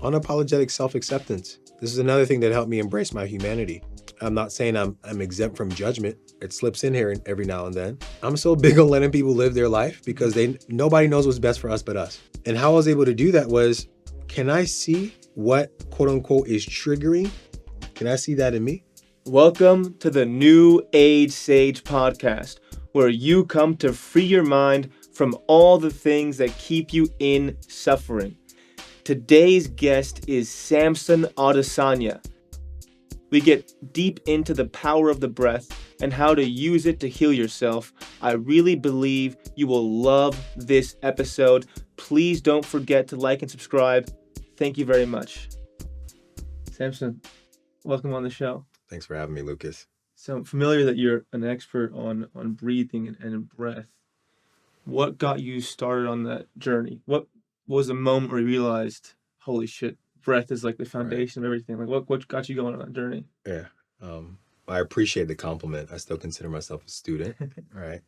unapologetic self-acceptance. This is another thing that helped me embrace my humanity. I'm not saying I'm exempt from judgment. It slips in here every now and then. I'm so big on letting people live their life because nobody knows what's best for us but us. And how I was able to do that was, can I see what quote unquote is triggering? Can I see that in me? Welcome to the New Age Sage podcast, where you come to free your mind from all the things that keep you in suffering. Today's guest is Samson Odusanya. We get deep into the power of the breath and how to use it to heal yourself. I really believe you will love this episode. Please don't forget to like and subscribe. Thank you very much. Samson, welcome on the show. Thanks for having me, Lucas. So I'm familiar that you're an expert on breathing and breath. What got you started on that journey? What was the moment where you realized, holy shit, breath is like the foundation of everything? Like what got you going on that journey? Yeah. I appreciate the compliment. I still consider myself a student. Right.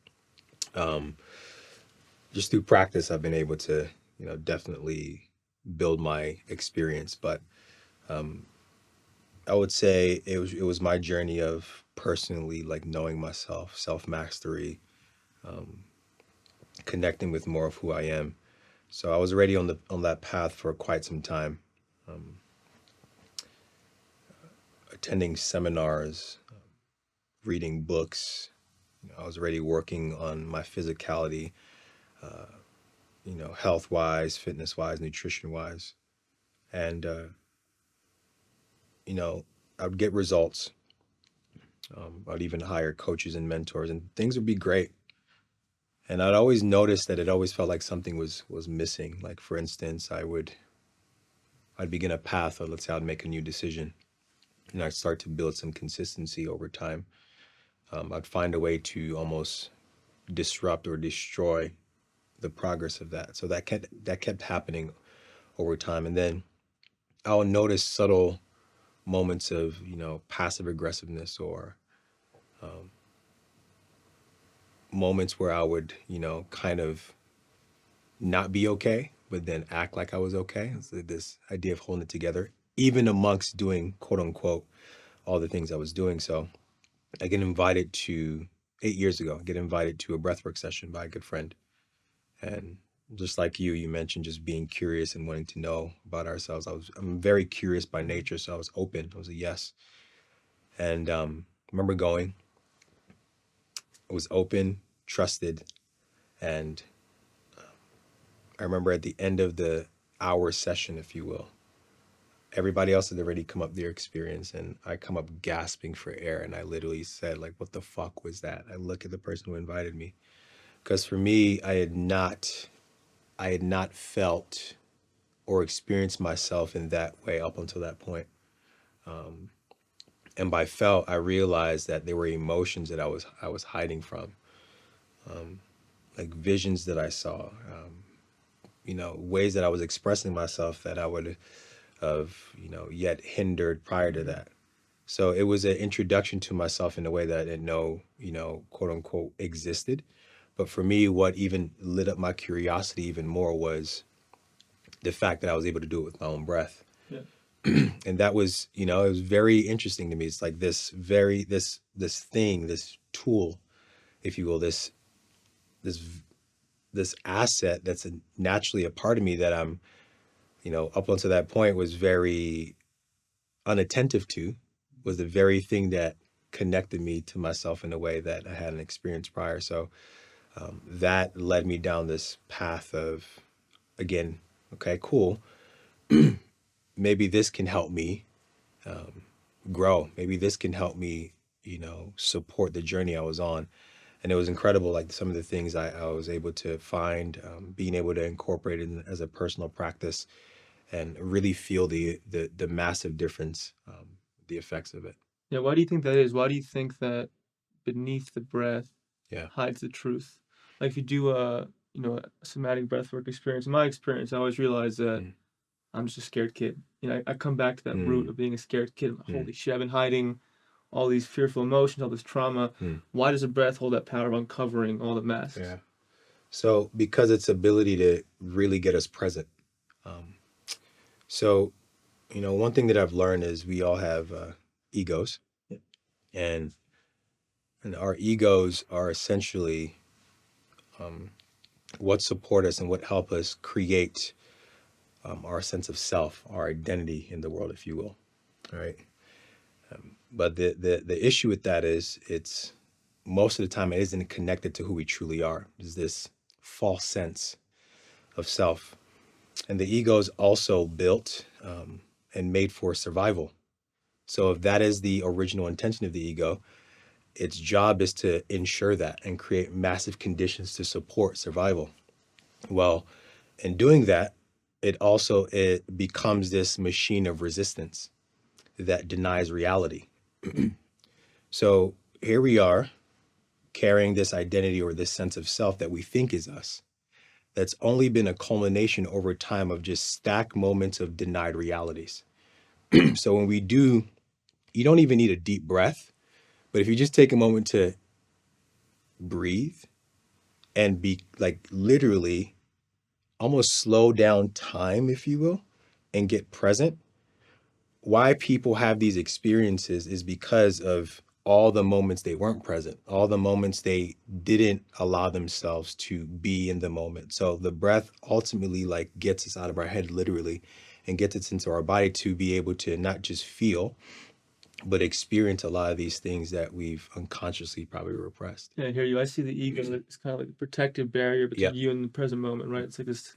Just through practice, I've been able to, definitely build my experience. But I would say it was my journey of personally like knowing myself, self-mastery, connecting with more of who I am. So I was already on that path for quite some time, attending seminars, reading books. I was already working on my physicality, health-wise, fitness-wise, nutrition-wise. And, I would get results. I'd even hire coaches and mentors and things would be great. And I'd always notice that it always felt like something was missing. Like, for instance, I'd begin a path, or let's say I'd make a new decision, and I'd start to build some consistency over time. I'd find a way to almost disrupt or destroy the progress of that. So that kept happening over time. And then I would notice subtle moments of, passive aggressiveness, or moments where I would, kind of not be okay, but then act like I was okay. So this idea of holding it together, even amongst doing quote unquote all the things I was doing. So I get invited to 8 years ago, get invited to a breathwork session by a good friend. And just like you mentioned just being curious and wanting to know about ourselves. I'm very curious by nature, so I was open. I was a yes. And remember going. I was open, trusted, and I remember at the end of the hour session, if you will, everybody else had already come up their experience, and I come up gasping for air, and I literally said, like, what the fuck was that? I look at the person who invited me, because for me, I had not felt or experienced myself in that way up until that point. And by felt, I realized that there were emotions that I was hiding from, like visions that I saw, ways that I was expressing myself that I would have, yet hindered prior to that. So it was an introduction to myself in a way that I didn't know, quote unquote, existed. But for me, what even lit up my curiosity even more was the fact that I was able to do it with my own breath. Yeah. And that was, it was very interesting to me. It's like this thing, this tool, if you will, this asset that's naturally a part of me that I'm, up until that point was very unattentive to, was the very thing that connected me to myself in a way that I hadn't experienced prior. So that led me down this path of, again, okay, cool. Maybe this can help me grow. Maybe this can help me, support the journey I was on. And it was incredible, like some of the things I was able to find, being able to incorporate it as a personal practice and really feel the massive difference, the effects of it. Yeah, why do you think that is? Why do you think that beneath the breath Yeah. hides the truth? Like if you do a somatic breathwork experience, in my experience, I always realize that I'm just a scared kid. I come back to that root of being a scared kid. Holy shit, I've been hiding all these fearful emotions, all this trauma. Why does the breath hold that power of uncovering all the masks? Yeah. So because its ability to really get us present. So one thing that I've learned is we all have egos, and our egos are essentially what support us and what help us create our sense of self, our identity in the world, if you will. All right. But the issue with that is it's most of the time it isn't connected to who we truly are. There's this false sense of self. And the ego is also built and made for survival. So if that is the original intention of the ego, its job is to ensure that and create massive conditions to support survival. Well, in doing that, it becomes this machine of resistance that denies reality. So here we are carrying this identity or this sense of self that we think is us. That's only been a culmination over time of just stacked moments of denied realities. So when we do, you don't even need a deep breath, but if you just take a moment to breathe and be like literally almost slow down time, if you will, and get present, why people have these experiences is because of all the moments they weren't present, all the moments they didn't allow themselves to be in the moment. So the breath ultimately like gets us out of our head literally and gets us into our body to be able to not just feel, but experience a lot of these things that we've unconsciously probably repressed. Yeah, I hear you. I see the ego as kind of like a protective barrier between Yep. you and the present moment, right? It's like this,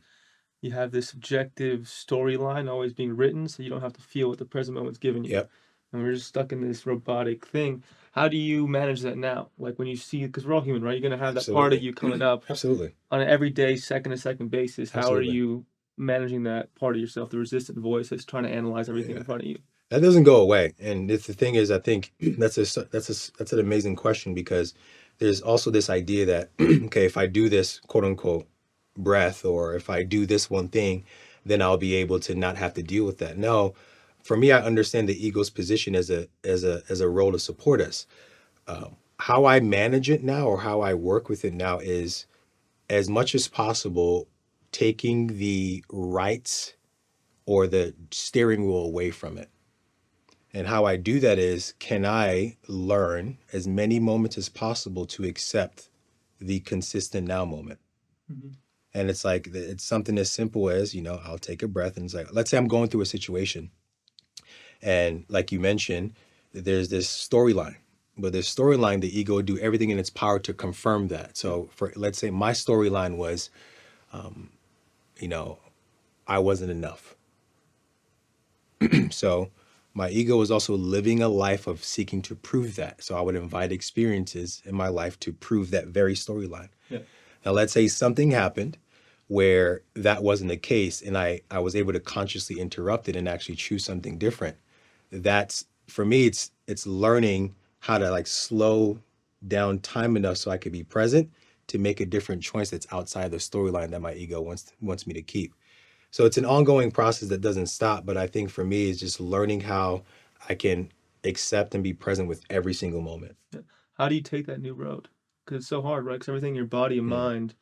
you have this objective storyline always being written, so you don't have to feel what the present moment's giving you. Yep. And we're just stuck in this robotic thing. How do you manage that now? Like when you see, because we're all human, right? You're going to have that part of Absolutely. you coming up Absolutely. on an everyday, second to second basis. How are Absolutely. you managing that part of yourself, the resistant voice that's trying to analyze everything in Yeah. front of you? That doesn't go away. And it's the thing is, I think that's an amazing question because there's also this idea that okay, if I do this quote unquote breath, or if I do this one thing, then I'll be able to not have to deal with that. No, for me, I understand the ego's position as a role to support us. How I manage it now, or how I work with it now, is as much as possible taking the rights or the steering wheel away from it. And how I do that is, can I learn as many moments as possible to accept the consistent now moment? Mhm. And it's like, it's something as simple as, I'll take a breath and it's like, let's say I'm going through a situation. And like you mentioned, there's this storyline. But this storyline, the ego would do everything in its power to confirm that. So for, let's say my storyline was, you know, I wasn't enough. So my ego was also living a life of seeking to prove that. So I would invite experiences in my life to prove that very storyline. Yeah. Now, let's say something happened where that wasn't the case, and I was able to consciously interrupt it and actually choose something different. That's for me, it's learning how to like slow down time enough so I could be present to make a different choice that's outside the storyline that my ego wants me to keep. So it's an ongoing process that doesn't stop. But I think for me, it's just learning how I can accept and be present with every single moment. Yeah. How do you take that new road? Because it's so hard, right? Because everything in your body and Mm. mind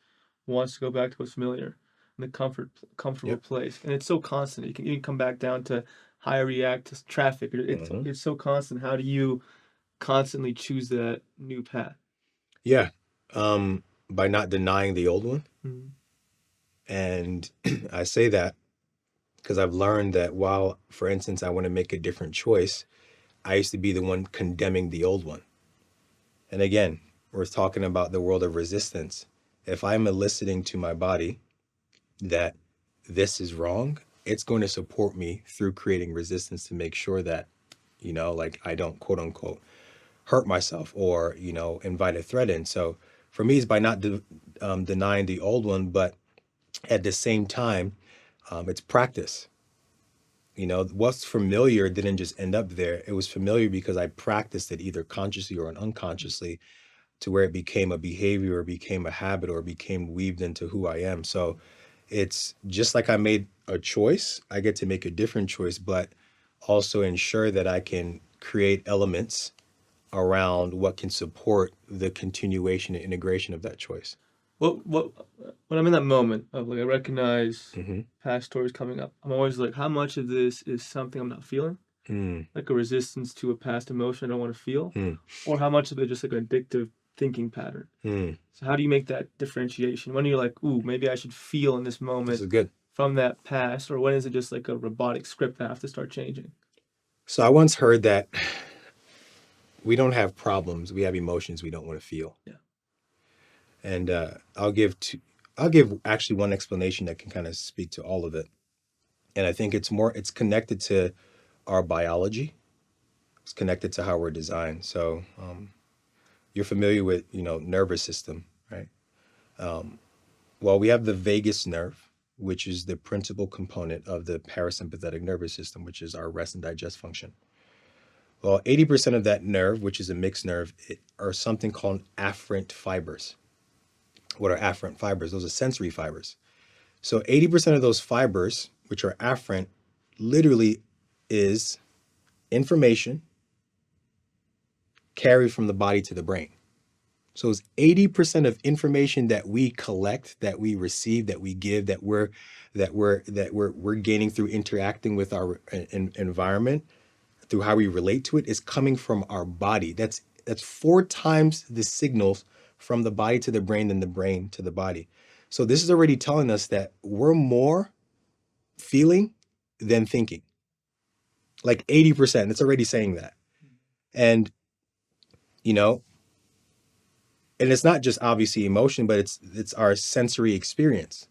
wants to go back to what's familiar, in the comfortable Yep. place, and it's so constant. You can come back down to how I react to traffic. It's Hmm. it's so constant. How do you constantly choose that new path? Yeah. By not denying the old one. Mm-hmm. And I say that because I've learned that while, for instance, I want to make a different choice, I used to be the one condemning the old one. And again, we're talking about the world of resistance. If I'm eliciting to my body that this is wrong, it's going to support me through creating resistance to make sure that, like I don't quote unquote hurt myself or, invite a threat in. So for me, it's by not denying the old one, but at the same time, it's practice. What's familiar didn't just end up there. It was familiar because I practiced it either consciously or unconsciously to where it became a behavior or became a habit or became weaved into who I am. So it's just like I made a choice, I get to make a different choice, but also ensure that I can create elements around what can support the continuation and integration of that choice. What when I'm in that moment of like I recognize Hmm. past stories coming up, I'm always like, how much of this is something I'm not feeling, Mm, like a resistance to a past emotion I don't want to feel, mm, or how much of it just like an addictive thinking pattern. mm. So how do you make that differentiation? When you're like, ooh, maybe I should feel in this This moment is good. from that past, or when is it just like a robotic script that I have to start changing? So I once heard that we don't have problems; we have emotions we don't want to feel. Yeah. And I'll give actually one explanation that can kind of speak to all of it. And I think it's connected to our biology. It's connected to how we're designed. So you're familiar with, nervous system, right? Well, we have the vagus nerve, which is the principal component of the parasympathetic nervous system, which is our rest and digest function. Well, 80% of that nerve, which is a mixed nerve, are something called afferent fibers. What are afferent fibers? Those are sensory fibers. So 80% of those fibers, which are afferent, literally is information carried from the body to the brain. So it's 80% of information that we collect, that we receive, that we give, that we're gaining through interacting with our environment, through how we relate to it, is coming from our body. That's 4 times the signals from the body to the brain than the brain to the body. So this is already telling us that we're more feeling than thinking. Like 80%. It's already saying that. And, you know, and it's not just obviously emotion, but it's our sensory experience.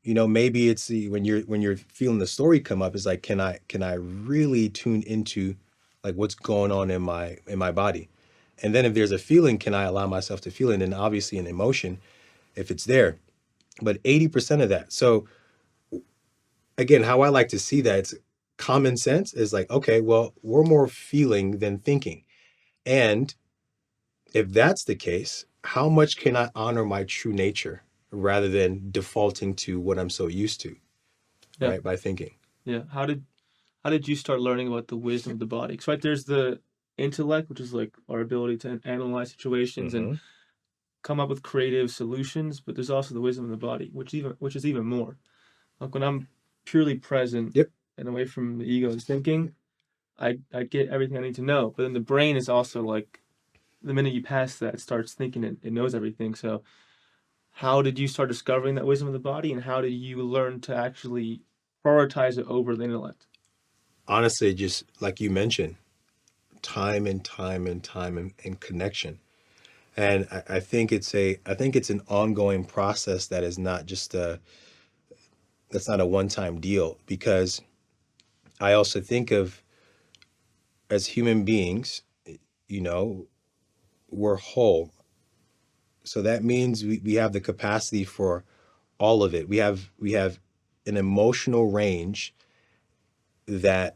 Maybe it's when you're feeling the story come up, is like, can I really tune into like what's going on in my body? And then if there's a feeling, can I allow myself to feel it? And obviously an emotion, if it's there. But 80% of that. So again, how I like to see that, it's common sense is like, okay, well, we're more feeling than thinking. And if that's the case, how much can I honor my true nature rather than defaulting to what I'm so used to, Yeah. right? By thinking. Yeah. How did you start learning about the wisdom of the body? Because right there's the intellect, which is like our ability to analyze situations and Hmm. come up with creative solutions, but there's also the wisdom of the body, which is even more. Like when I'm purely present Yep. and away from the ego's thinking, I get everything I need to know. But then the brain is also like the minute you pass that, it starts thinking it knows everything. So how did you start discovering that wisdom of the body, and how did you learn to actually prioritize it over the intellect? Honestly, just like you mentioned, time and time and time and connection. And I think it's an ongoing process that is not just that's not a one-time deal, because I also think of, as human beings, you know, we're whole. So that means we have the capacity for all of it. We have an emotional range that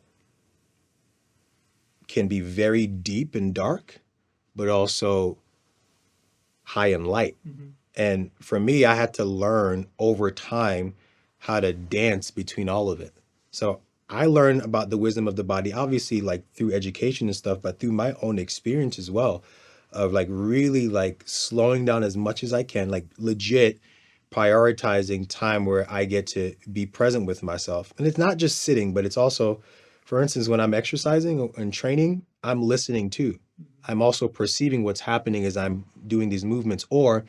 can be very deep and dark, but also high and light. Mm-hmm. And for me, I had to learn over time how to dance between all of it. So I learned about the wisdom of the body, obviously, like through education and stuff, but through my own experience as well, of like really like slowing down as much as I can, like legit prioritizing time where I get to be present with myself. And it's not just sitting, but it's also, for instance, when I'm exercising and training, I'm listening too. I'm also perceiving what's happening as I'm doing these movements. Or,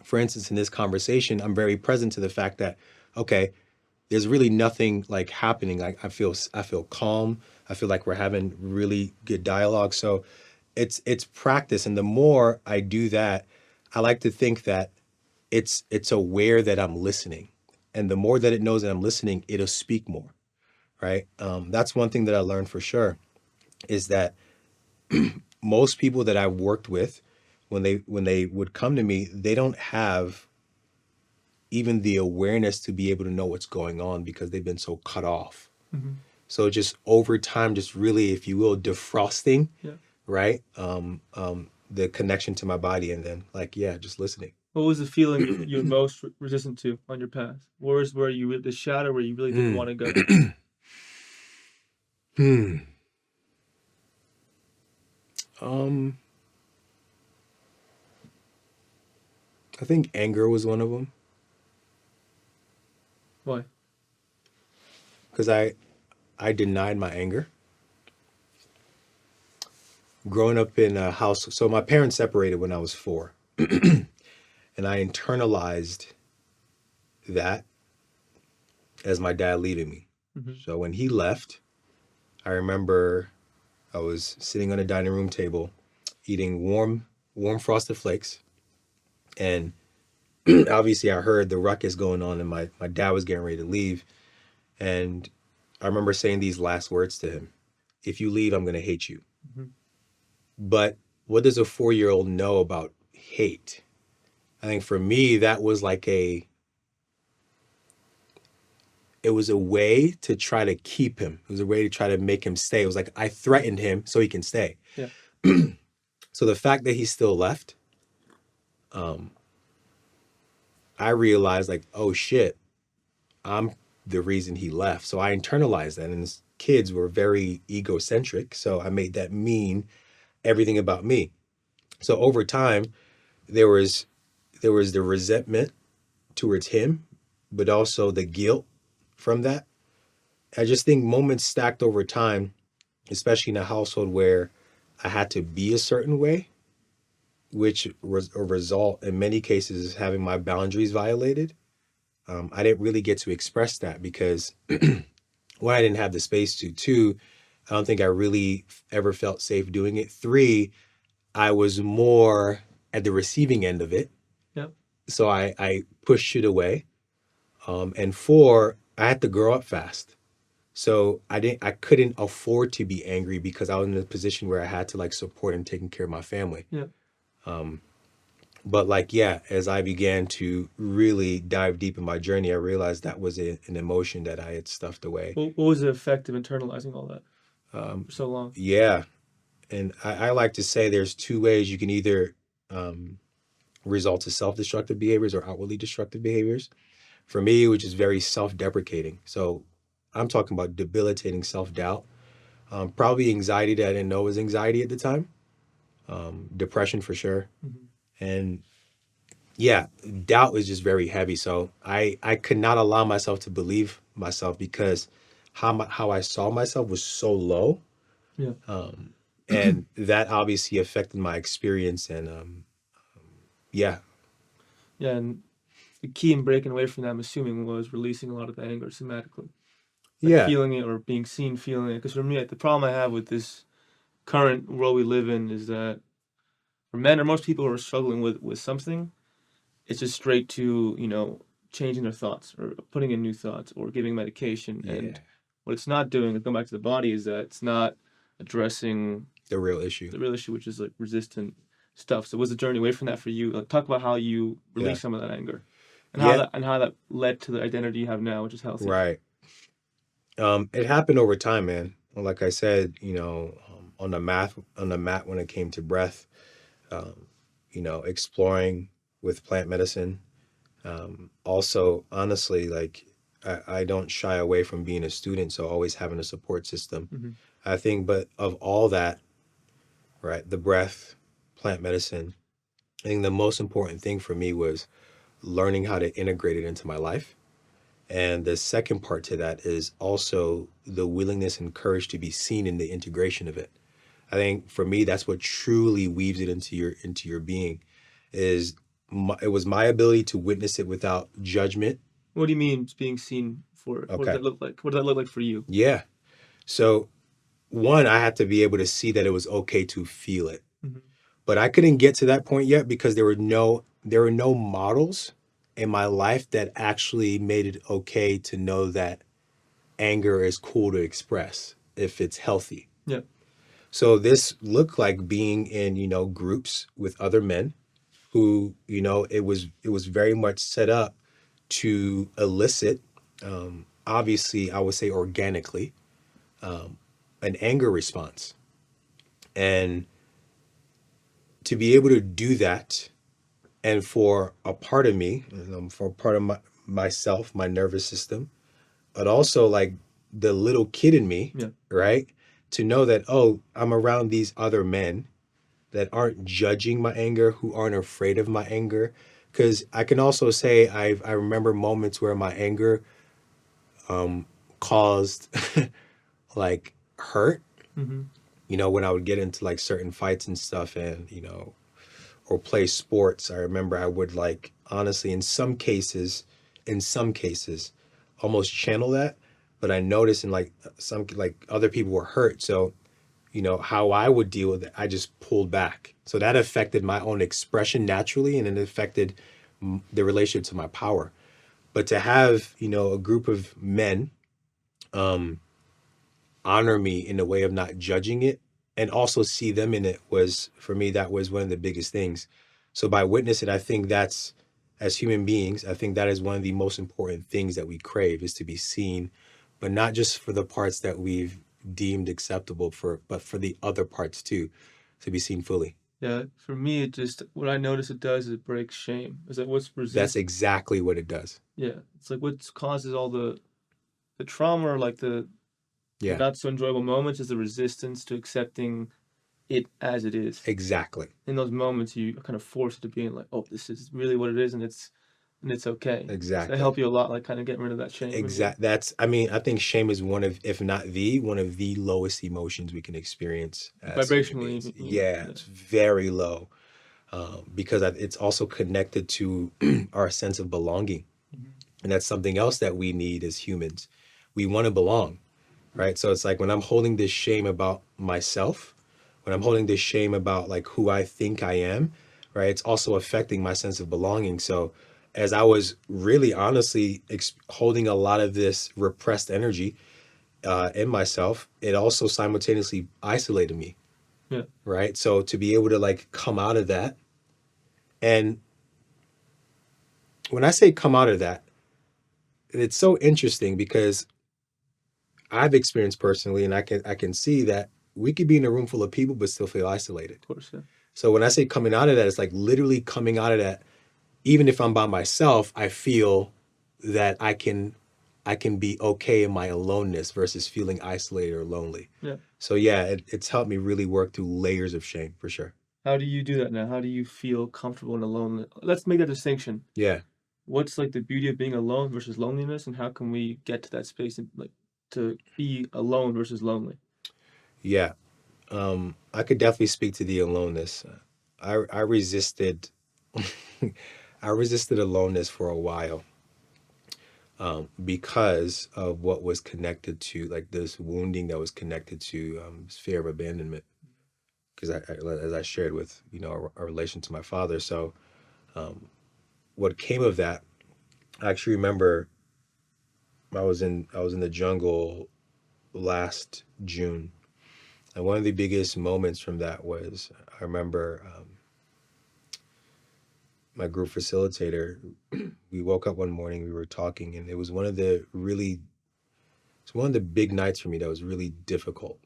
for instance, in this conversation, I'm very present to the fact that, okay, there's really nothing like happening. I feel calm. I feel like we're having really good dialogue. So it's practice. And the more I do that, I like to think that it's aware that I'm listening. And the more that it knows that I'm listening, it'll speak more. Right. That's one thing that I learned for sure, is that most people that I've worked with, when they would come to me, they don't have even the awareness to be able to know what's going on because they've been so cut off. Mm-hmm. So just over time, just really, if you will, defrosting, Yeah. right? The connection to my body, and then like, yeah, just listening. What was the feeling you were most resistant to on your path? Where's where you the shadow where you really didn't Mm. want to go? Hmm. Um, I think anger was one of them Why? because I denied my anger. Growing up in a house, so my parents separated when I was 4, and I internalized that as my dad leaving me. Mm-hmm. So when he left, I remember I was sitting on a dining room table eating warm frosted flakes, and obviously I heard the ruckus going on, and my dad was getting ready to leave, and I remember saying these last words to him: "If you leave, I'm going to hate you." Mm-hmm. But what does a 4-year-old know about hate? I think for me that was like it was a way to try to keep him. It was a way to try to make him stay. It was like I threatened him so he can stay. Yeah. So the fact that he still left, um, I realized like, oh shit, I'm the reason he left. So I internalized that. And his kids were very egocentric. So I made that mean everything about me. So over time, there was the resentment towards him, but also the guilt from that. I just think moments stacked over time, especially in a household where I had to be a certain way, which was a result in many cases having my boundaries violated. I didn't really get to express that because one, I didn't have the space to. Two, I don't think I really ever felt safe doing it. Three, I was more at the receiving end of it. Yep. So I pushed it away. And four, I had to grow up fast. So I couldn't afford to be angry because I was in a position where I had to like support and taking care of my family. Yep. Um, but like, yeah, as I began to really dive deep in my journey, I realized that was an emotion that I had stuffed away. What was the effect of internalizing all that Um, for so long? yeah. And I like to say there's two ways you can either um, result to self-destructive behaviors or outwardly destructive behaviors. For me, which is very self-deprecating. So I'm talking about debilitating self-doubt, probably anxiety that I didn't know was anxiety at the time, depression for sure. Mm-hmm. And yeah, doubt was just very heavy. So I could not allow myself to believe myself because how I saw myself was so low. Yeah. Um, and that obviously affected my experience. And yeah, Yeah, and the key in breaking away from that, I'm assuming, was releasing a lot of the anger somatically, like yeah, feeling it or being seen feeling it. Because for me, like, the problem I have with this current world we live in is that for men or most people who are struggling with something, it's just straight to changing their thoughts or putting in new thoughts or giving medication. yeah, And what it's not doing, going back to the body, is that it's not addressing the real issue. the real issue, which is like resistant stuff. So, was the journey away from that for you? Like, talk about how you Yeah, release some of that anger, and yeah, how that led to the identity you have now, which is healthy. right. It happened over time, man. Like I said, on the mat when it came to breath, um, exploring with plant medicine. Also, honestly, like I don't shy away from being a student, so always having a support system. Mm-hmm. I think, but of all that, right, the breath, plant medicine, I think the most important thing for me was learning how to integrate it into my life. And the second part to that is also the willingness and courage to be seen in the integration of it. I think for me, that's what truly weaves it into your being. Is it was my ability to witness it without judgment. What do you mean it's being seen for it? What does Okay, that look like? What does that look like for you? yeah. So one, I had to be able to see that it was okay to feel it, Mm-hmm. but I couldn't get to that point yet because there were no models in my life that actually made it okay to know that anger is cool to express if it's healthy. Yeah. So this looked like being in, groups with other men who, it was very much set up to elicit, obviously, I would say organically, um, an anger response. And to be able to do that, and for a part of me, for a part of myself, my nervous system, but also like the little kid in me, Yeah. right? To know that, oh, I'm around these other men that aren't judging my anger, who aren't afraid of my anger, Because I can also say I remember moments where my anger caused like hurt. Mm-hmm. You know, when I would get into like certain fights and stuff, and or play sports. I remember I would like honestly, in some cases, almost channel that. But I noticed in like some like other people were hurt, so how I would deal with it, I just pulled back. So that affected my own expression naturally, and it affected the relationship to my power. But to have a group of men um, honor me in a way of not judging it and also see them in it was for me that was one of the biggest things. So by witnessing, I think that's as human beings, I think that is one of the most important things that we crave is to be seen, but not just for the parts that we've deemed acceptable but for the other parts too, to be seen fully. Yeah, for me, it just what I notice it does is it breaks shame. Is that what's That's resist? exactly what it does. Yeah, it's like what causes all the trauma or like the Yeah, not so enjoyable moments is the resistance to accepting it as it is. exactly. In those moments, you are kind of forced to being like, oh, this is really what it is, and it's okay. So they Exactly. help you a lot, like kind of getting rid of that shame in you. I mean, I think shame is one of, if not one of the lowest emotions we can experience as human Vibrationally, beings. yeah. Yeah, it's very low, because it's also connected to our sense of belonging. Mhm. And that's something else that we need as humans. We want to belong, right? So it's like when I'm holding this shame about myself, when I'm holding this shame about like who I think I am, right? It's also affecting my sense of belonging. So as I was really honestly holding a lot of this repressed energy in myself, it also simultaneously isolated me, Yeah, right? So to be able to like come out of that, and when I say come out of that, it's so interesting because I've experienced personally, and I can see that we could be in a room full of people but still feel isolated. of course, yeah. So when I say coming out of that, it's like literally coming out of that. Even if I'm by myself, I feel that I can be okay in my aloneness versus feeling isolated or lonely. Yeah. So yeah, it's helped me really work through layers of shame for sure. How do you do that now? How do you feel comfortable and alone? Let's make that distinction. Yeah, What's like the beauty of being alone versus loneliness, and how can we get to that space and like to be alone versus lonely? yeah. I could definitely speak to the aloneness. I resisted, I resisted aloneness for a while, because of what was connected to like this wounding that was connected to fear of abandonment. Because as I shared with our relation to my father, so what came of that, I actually remember I was in the jungle last June, and one of the biggest moments from that was I remember my group facilitator. We woke up one morning, we were talking, and it was it's one of the big nights for me that was really difficult.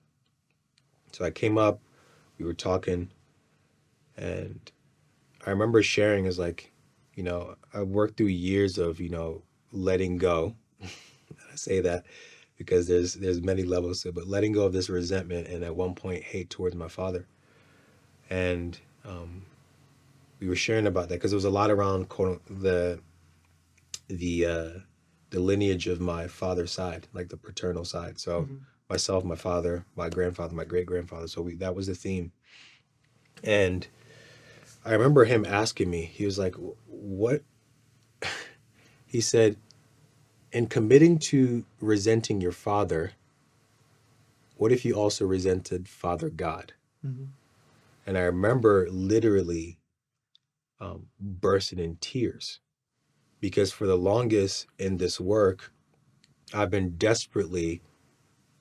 So I came up, we were talking, and I remember sharing is like, I've worked through years of, letting go. I say that because there's many levels to it, but letting go of this resentment and at one point hate towards my father. And we were sharing about that because there was a lot around the uh, the lineage of my father's side, like the paternal side. So Mhm. myself, my father, my grandfather, my great grandfather. So that was the theme. And I remember him asking me. He was like, "What?" He said, "In committing to resenting your father, what if you also resented Father God?" Mhm. And I remember literally bursting in tears because for the longest in this work, I've been desperately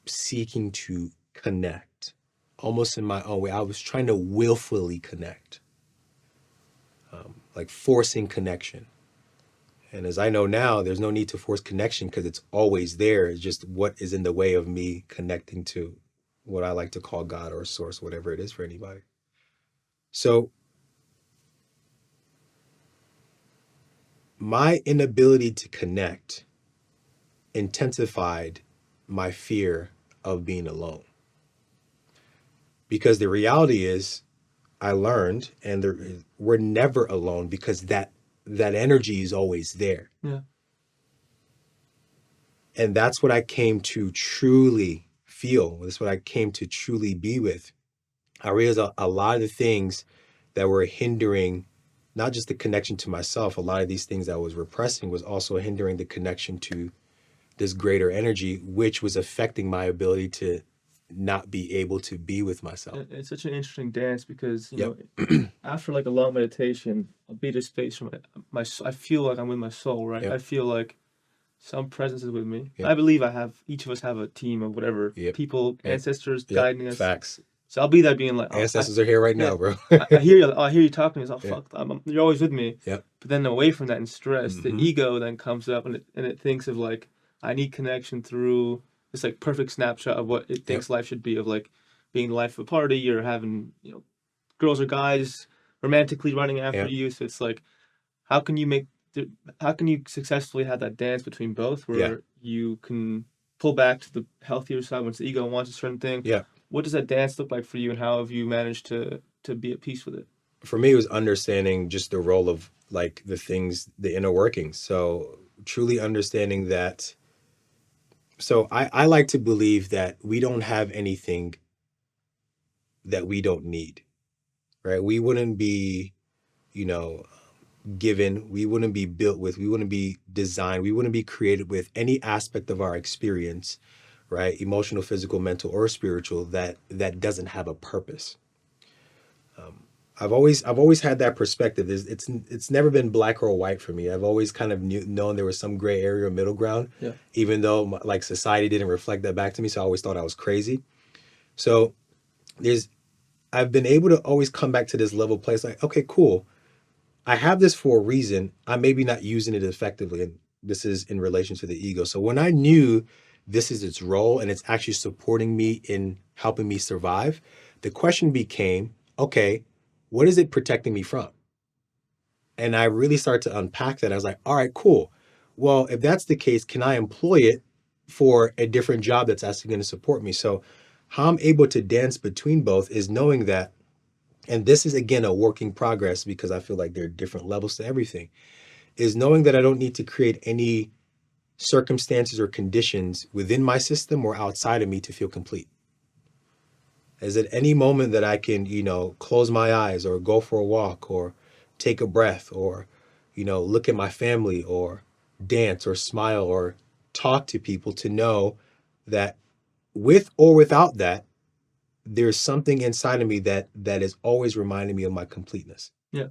seeking to connect, almost in my own way. I was trying to willfully connect, like forcing connection. And as I know now, there's no need to force connection because it's always there. It's just what is in the way of me connecting to what I like to call God or source, whatever it is for anybody. So my inability to connect intensified my fear of being alone. Because the reality is, I learned, and we're never alone because that that energy is always there. Yeah. And that's what I came to truly feel. That's what I came to truly be with. I realized a lot of the things that were hindering not just the connection to myself, a lot of these things I was repressing was also hindering the connection to this greater energy, which was affecting my ability to not be able to be with myself. It's such an interesting dance because, Yep. after like a long meditation, I'll be to space from I feel like I'm with my soul, right? Yep. I feel like some presence is with me. Yep. I believe each of us have a team of whatever Yep. people, Yep. ancestors Yep. guiding us. Facts. So I'll be there being like, Ancestors are here right yeah, now, bro. I hear you. I hear you talking to me. It's, Yeah. fuck, you're always with me. Yep. But then away from that and stress, the Mhm. ego then comes up and it thinks of like, I need connection through this like perfect snapshot of what it thinks life should be, of like being the life of a party or having, girls or guys romantically running after Yep. you. So it's like, how can you how can you successfully have that dance between both where Yeah. you can pull back to the healthier side once the ego wants a certain thing? Yeah. What does that dance look like for you, and how have you managed to be at peace with it? For me, it was understanding just the role of like the things, the inner workings. So truly understanding that. So I like to believe that we don't have anything that we don't need, right? We wouldn't be, you know, given, we wouldn't be built with, we wouldn't be designed, we wouldn't be created with any aspect of our experience, right? Emotional, physical, mental, or spiritual that doesn't have a purpose. I've always had that perspective. It's never been black or white for me. I've always kind of known there was some gray area or middle ground, Yeah. even though like society didn't reflect that back to me. So I always thought I was crazy. So I've been able to always come back to this level place like, okay, cool. I have this for a reason. I'm maybe not using it effectively. And this is in relation to the ego. So when I knew this is its role and it's actually supporting me in helping me survive, the question became, okay, what is it protecting me from? And I really started to unpack that. I was like, all right, cool. Well, if that's the case, can I employ it for a different job that's actually going to support me? So how I'm able to dance between both is knowing that, and this is again a work in progress because I feel like there are different levels to everything, is knowing that I don't need to create any circumstances or conditions within my system or outside of me to feel complete. Is at any moment that I can, close my eyes or go for a walk or take a breath or, look at my family or dance or smile or talk to people, to know that with or without that, there's something inside of me that is always reminding me of my completeness. Yeah.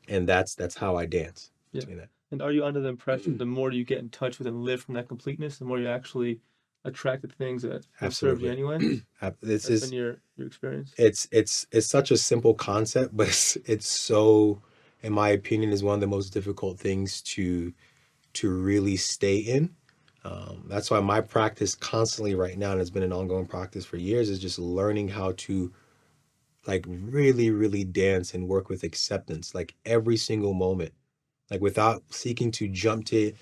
And that's how I dance Yeah. between that. And are you under the impression the more you get in touch with and live from that completeness, the more you actually attract the things that will serve you Absolutely. anyway? This That's is been your experience? it's such a simple concept, but it's so, in my opinion, is one of the most difficult things to really stay in. That's why my practice constantly right now, and it's been an ongoing practice for years, is just learning how to like really, really dance and work with acceptance, like every single moment, like without seeking to jump to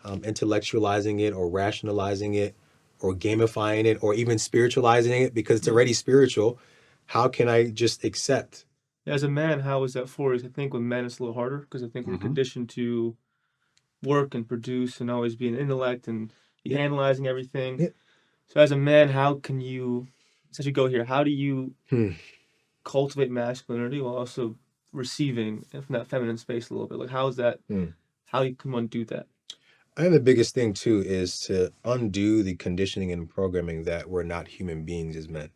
intellectualizing it or rationalizing it or gamifying it or even spiritualizing it because it's already spiritual. How can I just accept? As a man, how is that for you? I think with men it's a little harder because I think we're conditioned to work and produce and always be an intellect and be analyzing everything. Yeah. So as a man, how can you essentially go here? How do you cultivate masculinity while also receiving from that feminine space a little bit? Like how is that? How can one do that? I think the biggest thing too is to undo the conditioning and programming that we're not human beings as men.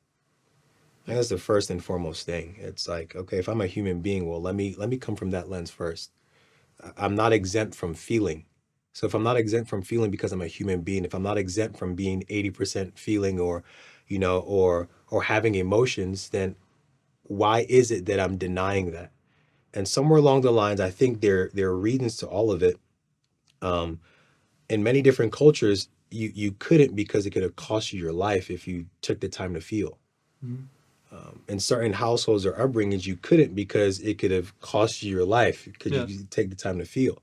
I think that's the first and foremost thing. It's like, okay, if I'm a human being, well, let me come from that lens first. I'm not exempt from feeling. So if I'm not exempt from feeling because I'm a human being, if I'm not exempt from being 80% feeling or, or having emotions, then why is it that I'm denying that? And somewhere along the lines, I think there are reasons to all of it. In many different cultures, you couldn't, because it could have cost you your life if you took the time to feel. In certain households or upbringings, you couldn't because it could have cost you your life because you take the time to feel.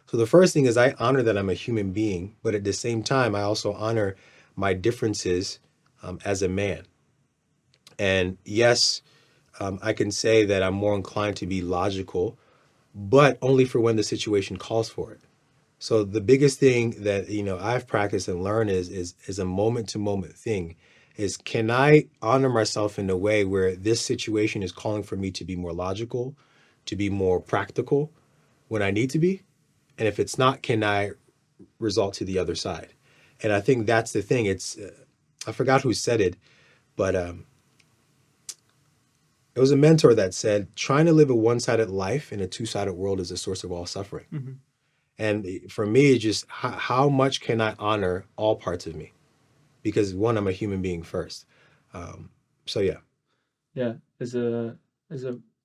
So the first thing is I honor that I'm a human being, but at the same time, I also honor my differences as a man. And yes, I can say that I'm more inclined to be logical, but only for when the situation calls for it. So the biggest thing that I've practiced and learned is a moment to moment thing. Is can I honor myself in a way where this situation is calling for me to be more logical, to be more practical when I need to be? And if it's not, can I result to the other side? And I think that's the thing. It's I forgot who said it, but it was a mentor that said, trying to live a one sided life in a two-sided world is a source of all suffering. Mm-hmm. And for me, it's just how much can I honor all parts of me? Because one, I'm a human being first. Um, so yeah. Yeah, as a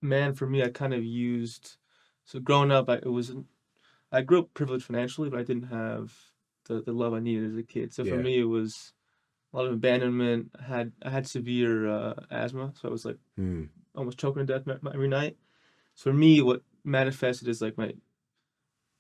man, for me, I kind of used. So growing up, I grew up privileged financially, but I didn't have the love I needed as a kid. So for Yeah. me, it was a lot of abandonment. I had severe asthma, so I was like Mm, almost choking to death every night. So for me, what manifested is like my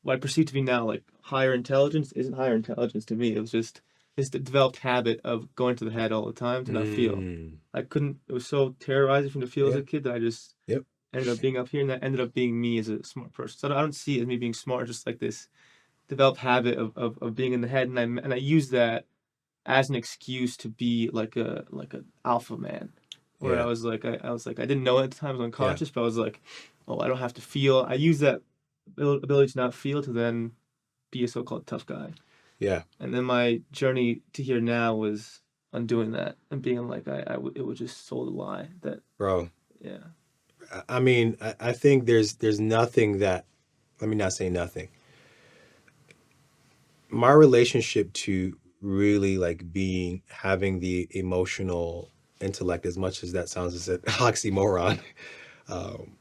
what I perceive to be now like higher intelligence isn't higher intelligence to me. It was just this developed habit of going to the head all the time to not feel. mm, I couldn't. It was so terrorizing for me to feel as yeah. a kid that I just Yep. ended up being up here, and that ended up being me as a smart person. So I don't see it as me being smart, just like this developed habit of being in the head, and I use that as an excuse to be like a alpha man, where Yeah. I was like I didn't know it at the time, I was Yeah. unconscious, but I was like, oh, I don't have to feel. I use that ability to not feel to then be a so-called tough guy. Yeah. And then my journey to here now was undoing that and being like it was just sold a lie that Bro. yeah I mean, I think there's nothing that, let me not say nothing. My relationship to really like being having the emotional intellect, as much as that sounds as an oxymoron, um,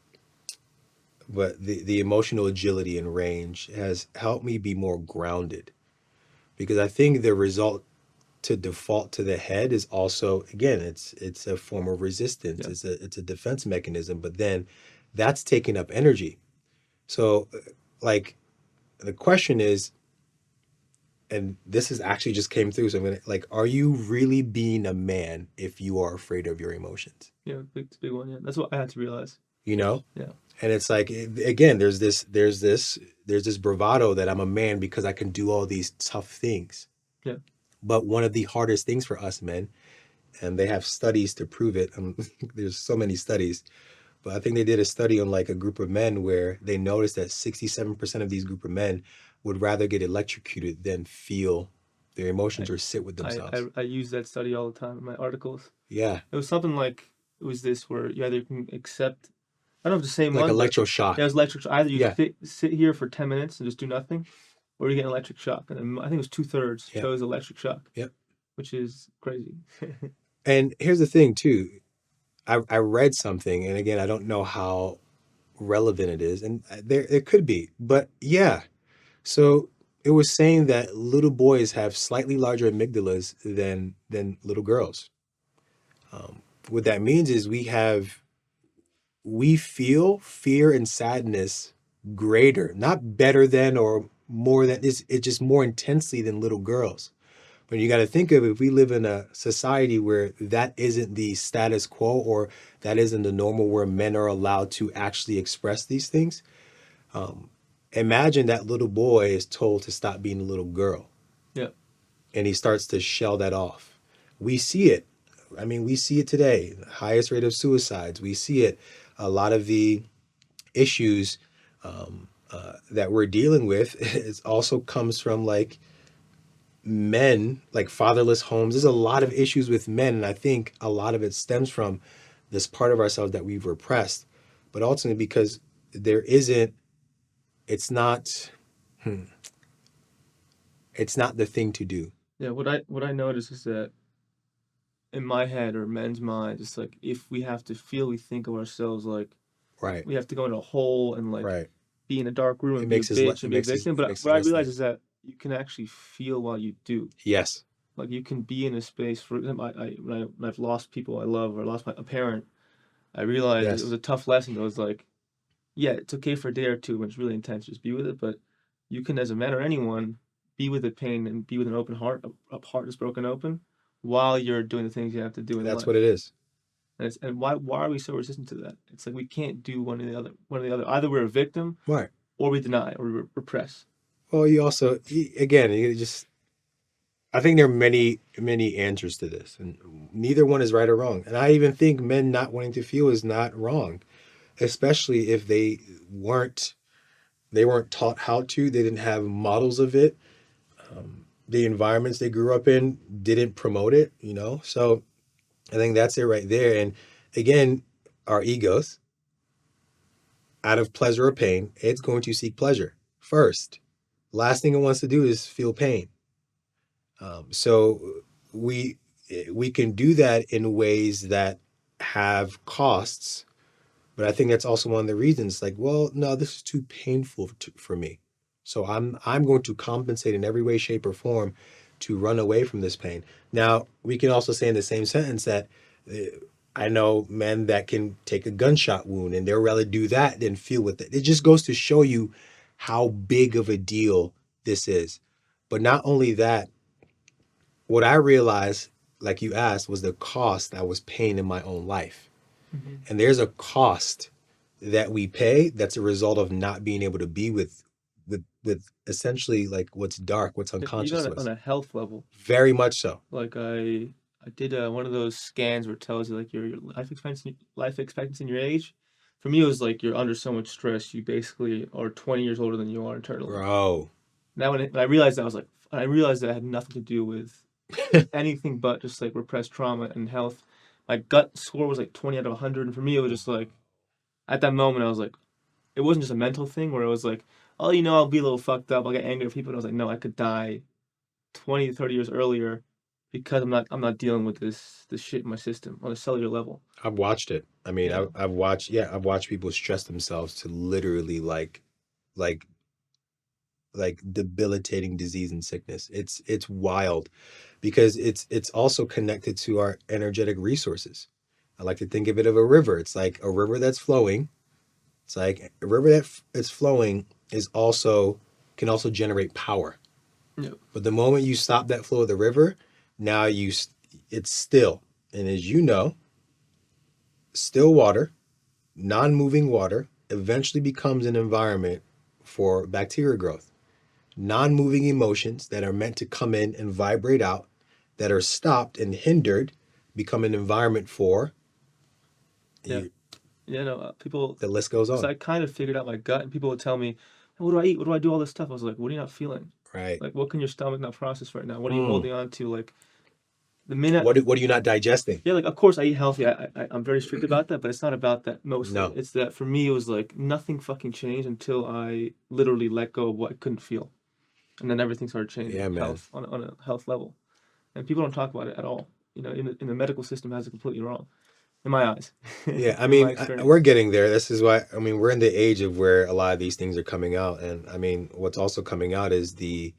but the emotional agility and range has helped me be more grounded, because I think the result to default to the head is also, again, it's a form of resistance, yeah it's a defense mechanism, but then that's taking up energy. So like the question is, and this is actually just came through, so I'm gonna, like, are you really being a man if you are afraid of your emotions? yeah big one, yeah, that's what I had to realize. You know? Yeah, And it's like, again, there's this bravado that I'm a man because I can do all these tough things. yeah, But one of the hardest things for us men, and they have studies to prove it. There's so many studies, but I think they did a study on like a group of men where they noticed that 67% of these group of men would rather get electrocuted than feel their I emotions or sit with themselves. I use that study all the time in my articles. Yeah, It was something like it was this where you either can accept. I don't know if it's the same like one, but yeah, it electroshock. was electric. Either you Yeah, sit here for 10 minutes and just do nothing, or you get an electric shock. And I think it was 2/3 yeah, chose electric shock, yeah. which is crazy. And here's the thing too. I read something, and again, I don't know how relevant it is, and there it could be, but yeah. So it was saying that little boys have slightly larger amygdalas than little girls. What that means is we feel fear and sadness greater, not better than or more than, it's just more intensely than little girls. But you got to think of, if we live in a society where that isn't the status quo, or that isn't the normal where men are allowed to actually express these things. Imagine that little boy is told to stop being a little girl, Yeah, and he starts to shell that off. We see it. I mean, we see it today. Highest rate of suicides. We see it. A lot of the issues that we're dealing with it also comes from like men, like fatherless homes. There's a lot of issues with men, and I think a lot of it stems from this part of ourselves that we've repressed, but ultimately because there isn't, it's not, hmm, it's not the thing to do. yeah. What I notice is that in my head or men's minds, it's like if we have to feel, we think of ourselves like Right, we have to go in a hole and like right. be in a dark room It and be a makes us, bitch it and be a makes us, victim. it But makes what us I less realize than. is that you can actually feel while you do. Yes, Like you can be in a space. For example, when I've lost people I love or lost a parent, I realized it was yes. a tough lesson. It was like, yeah, it's okay for a day or two when it's really intense, just be with it. But you can, as a man or anyone, be with the pain and be with an open heart, a heart that's broken open, while you're doing the things you have to do in That's life. what it is. And why are we so resistant to that? It's like we can't do one or the other. One or the other. Either we're a victim, Right. or we deny, or we repress. Well, you also, again, you just, I think there are many answers to this, and neither one is right or wrong. And I even think men not wanting to feel is not wrong, especially if weren't they weren't taught how to. They didn't have models of it. The environments they grew up in didn't promote it. So I think that's it right there. And again, our egos, out of pleasure or pain, it's going to seek pleasure first. Last thing it wants to do is feel pain. So we we can do that in ways that have costs, but I think that's also one of the reasons. Like, well, no, this is too painful for me, so I'm going to compensate in every way, shape, or form to run away from this pain. Now, we can also say in the same sentence that uh, I know men that can take a gunshot wound and they'll rather do that than feel with it. It just goes to show you how big of a deal this is. But not only that, what I realized, like you asked, was the cost I was paying in my own life. Mm-hmm. And there's a cost that we pay that's a result of not being able to be with essentially like what's dark, what's Even unconscious to on us. a health level, Very much so. like I did one of those scans where it tells you like your life expectancy in your age. For me, it was like you're under so much stress, you basically are 20 years older than you are internally. Bro. Now when I realized that, I was like, I realized that it had nothing to do with anything but just like repressed trauma and health. My gut score was like 20 out of 100, and for me, it was just like at that moment, I was like, it wasn't just a mental thing where it was like, oh, I'll be a little fucked up, I'll get angry at people. And I was like, no, I could die 20 to 30 years earlier because I'm not dealing with this shit in my system on a cellular level. I've watched it. I mean, Yeah. I've watched people stress themselves to literally like like debilitating disease and sickness. It's wild because it's also connected to our energetic resources. I like to think of it of a river. It's like a river that's flowing. It's like a river that is flowing is also can also generate power. Yeah. But the moment you stop that flow of the river, now it's still. And as you know, still water, non-moving water eventually becomes an environment for bacteria growth. Non-moving emotions that are meant to come in and vibrate out that are stopped and hindered become an environment for Yeah. you, Yeah. No, people, the list goes because on. I kind of figured out my gut, and people would tell me, "Hey, what do I eat? What do I do? All this stuff." I was like, "What are you not feeling? Right. Like, what can your stomach not process right now? What are you Mm. holding on to? Like, the minute What are you not digesting? Yeah, like of course I eat healthy. I'm very strict about that, but it's not about that mostly. No. It's that for me it was like nothing fucking changed until I literally let go of what I couldn't feel, and then everything started changing. Yeah, man. Health on a health level, and people don't talk about it at all. In the medical system has it completely wrong, in my eyes, Yeah, I in my mean, we're experience. getting there. This is why, I mean, we're in the age of where a lot of these things are coming out. And I mean, what's also coming out is the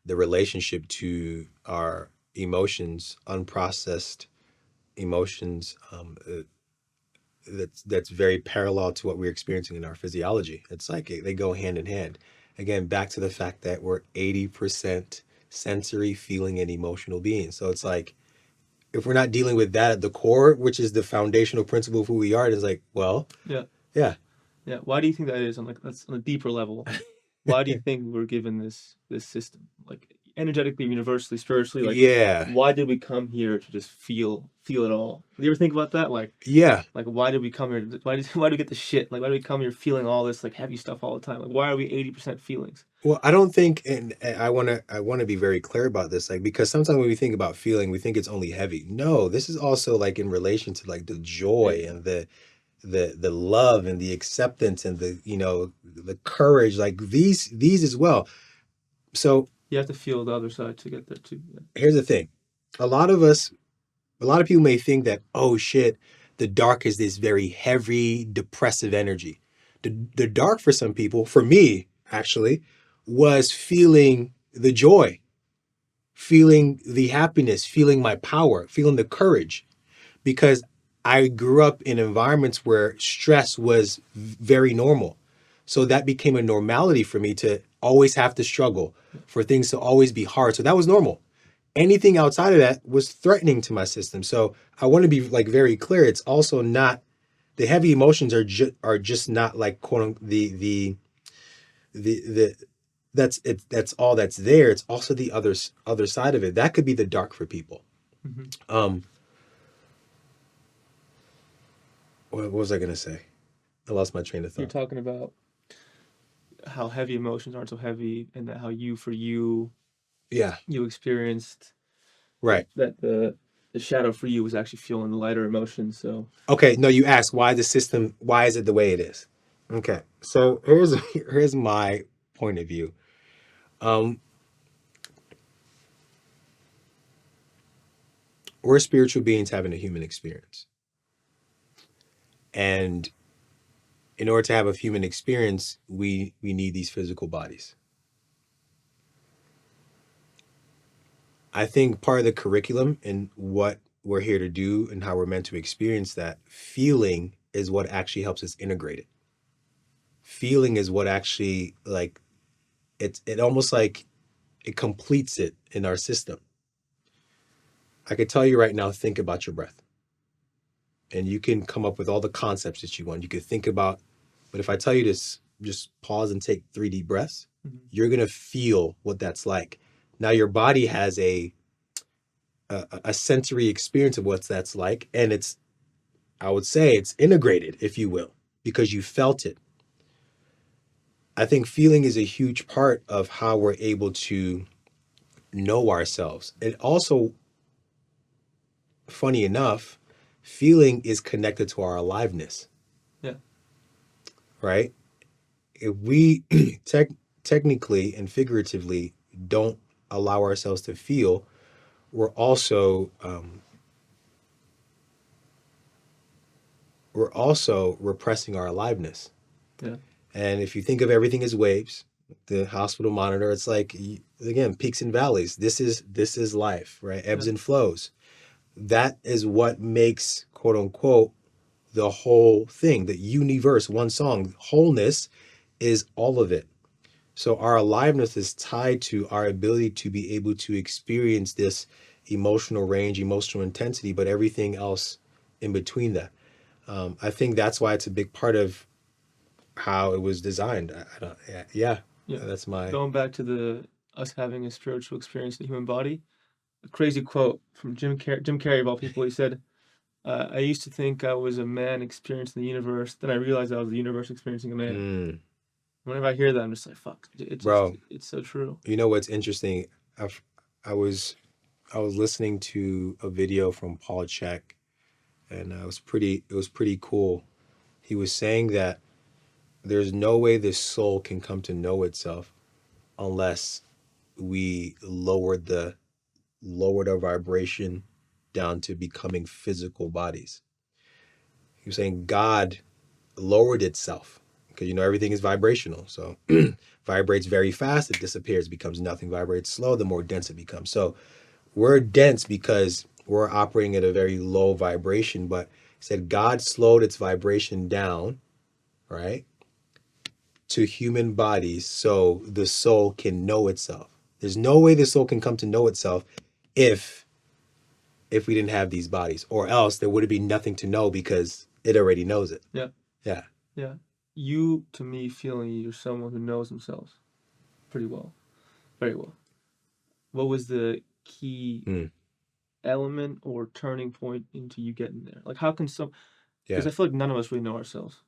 relationship to our emotions, unprocessed emotions, that's very parallel to what we're experiencing in our physiology. It's like they go hand in hand. Again, back to the fact that we're 80% sensory, feeling, and emotional beings. So it's like if we're not dealing with that at the core, which is the foundational principle of who we are, it's like, well, Yeah, yeah. yeah. Why do you think that is? That's on a deeper level. Why do you think we're given this system, like energetically, universally, spiritually? Like, Yeah. why did we come here to just feel it all? Do you ever think about that? Yeah. Like, why did we come here? Why do we get the shit? Like, why do we come here feeling all this like heavy stuff all the time? Like, why are we 80% feelings? Well, I don't think, and I want to be very clear about this, like because sometimes when we think about feeling, we think it's only heavy. No, this is also like in relation to like the joy Yeah, and the love and the acceptance and the courage, like these as well. So you have to feel the other side to get there too. here's the thing: a lot of us, a lot of people may think that, oh shit, the dark is this very heavy, depressive energy. The dark for some people, for me actually, was feeling the joy, feeling the happiness, feeling my power, feeling the courage, because I grew up in environments where stress was very normal. So that became a normality for me to always have to struggle, for things to always be hard. So that was normal. Anything outside of that was threatening to my system. So I want to be like very clear. It's also not the heavy emotions are just not like quote unquote, the that's it, that's all that's there. It's also the other side of it. That could be the dark for people. Mm-hmm. Um, what was I gonna say? I lost my train of You're thought. talking about how heavy emotions aren't so heavy, and that how you Yeah, you experienced right. that the shadow for you was actually feeling lighter emotions. So Okay, no, you asked why the system, why is it the way it is? Okay, so here's my point of view. Um, we're spiritual beings having a human experience, and in order to have a human experience, we need these physical bodies. I think part of the curriculum and what we're here to do and how we're meant to experience that feeling is what actually helps us integrate it. Feeling is what actually like it almost like it completes it in our system. I could tell you right now, think about your breath. And you can come up with all the concepts that you want. You could think about, but if I tell you this, just pause and take 3 deep breaths, you're gonna feel what that's like. Now your body has a sensory experience of what that's like, and it's I would say it's integrated, if you will, because you felt it. I think feeling is a huge part of how we're able to know ourselves. It also, funny enough, feeling is connected to our aliveness, yeah, right? If we tech technically and figuratively don't allow ourselves to feel, we're also repressing our aliveness. yeah, And if you think of everything as waves, the hospital monitor, it's like again peaks and valleys. This is life, right? yeah, Ebbs and flows. That is what makes quote unquote the whole thing, the universe, one song. Wholeness is all of it. So our aliveness is tied to our ability to be able to experience this emotional range, emotional intensity, but everything else in between that. I think that's why it's a big part of how it was designed. I don't, yeah, yeah, yeah. that's my. Going back to the us having a spiritual experience in the human body, a crazy quote from Jim Carrey of all people. He said, "I used to think I was a man experiencing the universe. Then I realized I was the universe experiencing a man." Mm, Whenever I hear that, I'm just like, "Fuck!" bro, It's so true. you know what's interesting? I've, I was I was listening to a video from Paul Chek, and it was pretty cool. He was saying that there's no way this soul can come to know itself unless we lowered our vibration down to becoming physical bodies. He was saying God lowered itself because everything is vibrational. So vibrates very fast, it disappears, becomes nothing. Vibrates slow, the more dense it becomes. So we're dense because we're operating at a very low vibration, but he said God slowed its vibration down, right, to human bodies so the soul can know itself. There's no way the soul can come to know itself if we didn't have these bodies, or else there would be nothing to know because it already knows it. Yeah, Yeah. yeah. You, to me, feeling you're someone who knows themselves pretty well, very well. What was the key Mm. element or turning point into you getting there? Like, how can some? Because Yeah. I feel like none of us really know ourselves.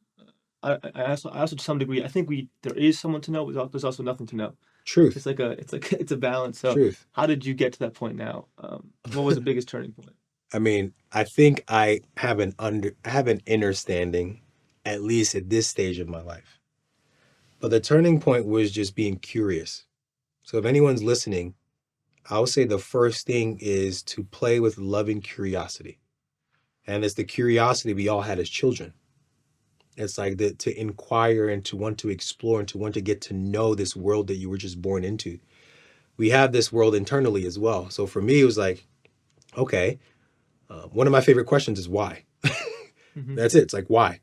I also to some degree, I think there is someone to know, but there's also nothing to know. Truth. It's a balance. So, Truth. how did you get to that point now? What was the biggest turning point? I mean, I think I have an understanding, at least at this stage of my life. But the turning point was just being curious. So if anyone's listening, I'll say the first thing is to play with loving curiosity. And it's the curiosity we all had as children. It's like to inquire and to want to explore and to want to get to know this world that you were just born into. We have this world internally as well. So for me, it was like, okay, one of my favorite questions is why. Hmm. That's it. It's like, why?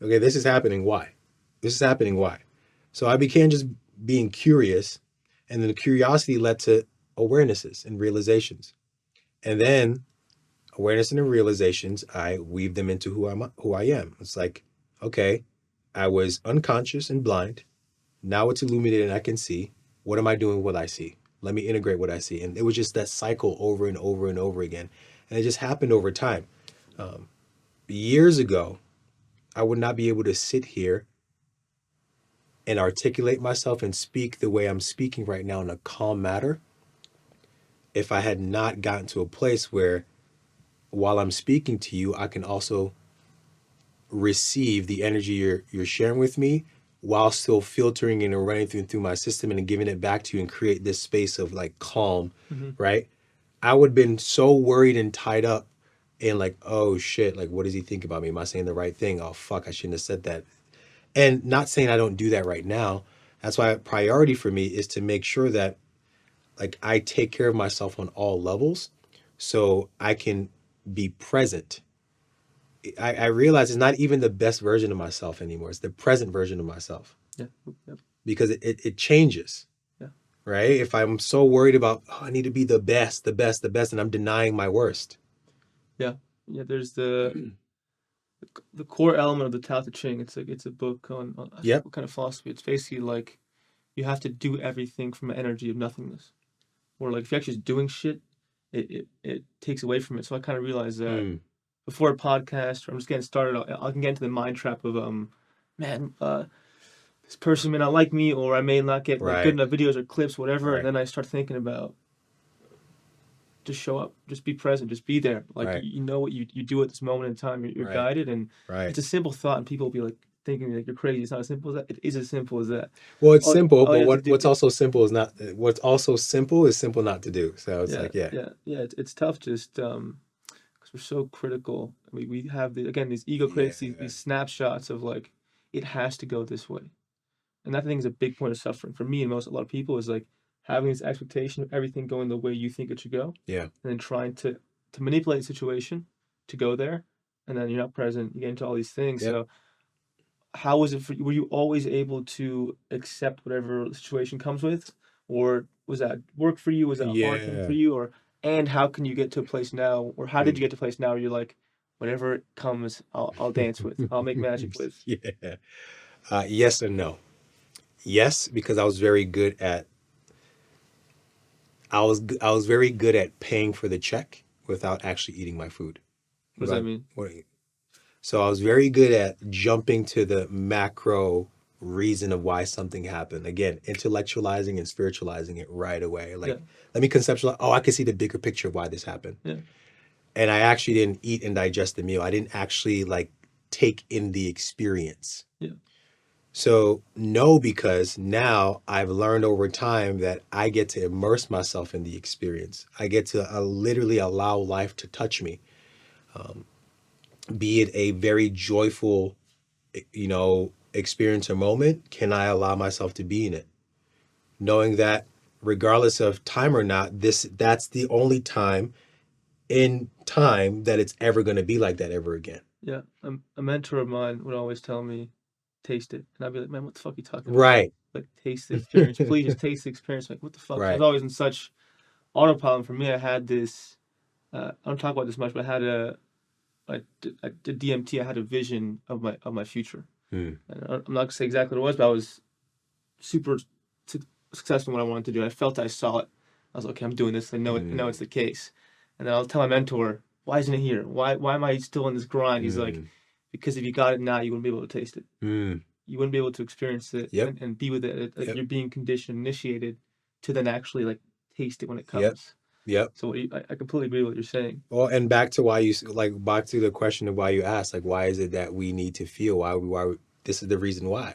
Okay, this is happening. Why? This is happening. Why? So I began just being curious. And then the curiosity led to awarenesses and realizations. And then awareness and realizations, I weave them into who I am. It's like, okay, I was unconscious and blind. Now it's illuminated and I can see. What am I doing with what I see? Let me integrate what I see. And it was just that cycle over and over and over again. And it just happened over time. Years ago, I would not be able to sit here and articulate myself and speak the way I'm speaking right now in a calm manner if I had not gotten to a place where while I'm speaking to you, I can also receive the energy you're sharing with me while still filtering it and running through my system and giving it back to you and create this space of like calm, right? I would have been so worried and tied up and like, oh shit, like what does he think about me? Am I saying the right thing? Oh fuck, I shouldn't have said that. And not saying I don't do that right now. That's why a priority for me is to make sure that like I take care of myself on all levels so I can be present. I realize it's not even the best version of myself anymore. It's the present version of myself. Yeah. Yep. Because it changes. Yeah. Right? If I'm so worried about, oh, I need to be the best, the best, the best, and I'm denying my worst. Yeah. Yeah. There's the core element of the Tao Te Ching. It's a book on Yep. what kind of philosophy. It's basically like you have to do everything from an energy of nothingness. Or like if you're actually just doing shit, it takes away from it. So I kind of realized that before a podcast or I'm just getting started, I can get into the mind trap of man, this person may not like me, or I may not get like good enough videos or clips, whatever. Right. And then I start thinking about just show up, just be present, just be there. Like Right. you know what you do at this moment in time. You're Right. guided, and Right. it's a simple thought, and people will be like thinking like you're crazy. It's not as simple as that. It is as simple as that. Well, it's All simple, you but have to do- what's also simple is not. What's also simple is simple not to do. So it's like, yeah. It's tough just because we're so critical. We have these ego critics, these snapshots of like it has to go this way, and that I think is a big point of suffering for me and a lot of people is like having this expectation of everything going the way you think it should go, Yeah. and then trying to manipulate the situation to go there, and then you're not present. You get into all these things. Yep. So how was it for you? Were you always able to accept whatever the situation comes with, or was that work for you? Was that a hard thing for you? Or and how can you get to a place now, or how did you get to a place now where you're like, whatever it comes, I'll dance with, I'll make magic with. Yeah. Yes and no. Yes, because I was very good at. I was very good at paying for the check without actually eating my food. What does that mean? So I was very good at jumping to the macro reason of why something happened. Again, intellectualizing and spiritualizing it right away. Like, let me conceptualize. Oh, I can see the bigger picture of why this happened. Yeah. And I actually didn't eat and digest the meal. I didn't actually like take in the experience. Yeah. So no, because now I've learned over time that I get to immerse myself in the experience. I get to literally allow life to touch me. Be it a very joyful, experience or moment, can I allow myself to be in it? Knowing that regardless of time or not, that's the only time in time that it's ever going to be like that ever again. Yeah. A mentor of mine would always tell me, taste it. And I'd be like, man, what the fuck are you talking about? Right. Like, taste the experience. Please just taste the experience. Like, what the fuck? Right. I was always in such autopilot. For me, I had this, I don't talk about this much, but I had I did DMT. I had a vision of my future. And I'm not going to say exactly what it was, but I was super successful in what I wanted to do. I felt I saw it. I was like, okay, I'm doing this. I know it's the case. And then I'll tell my mentor, why isn't it here? Why am I still in this grind? He's like, because if you got it now, you wouldn't be able to taste it. You wouldn't be able to experience it and be with it. You're being conditioned, initiated to then actually like taste it when it comes. Yep. So I completely agree with what you're saying. Well, and back to back to the question of why you asked, like, why is it that we need to feel? Why this is the reason why.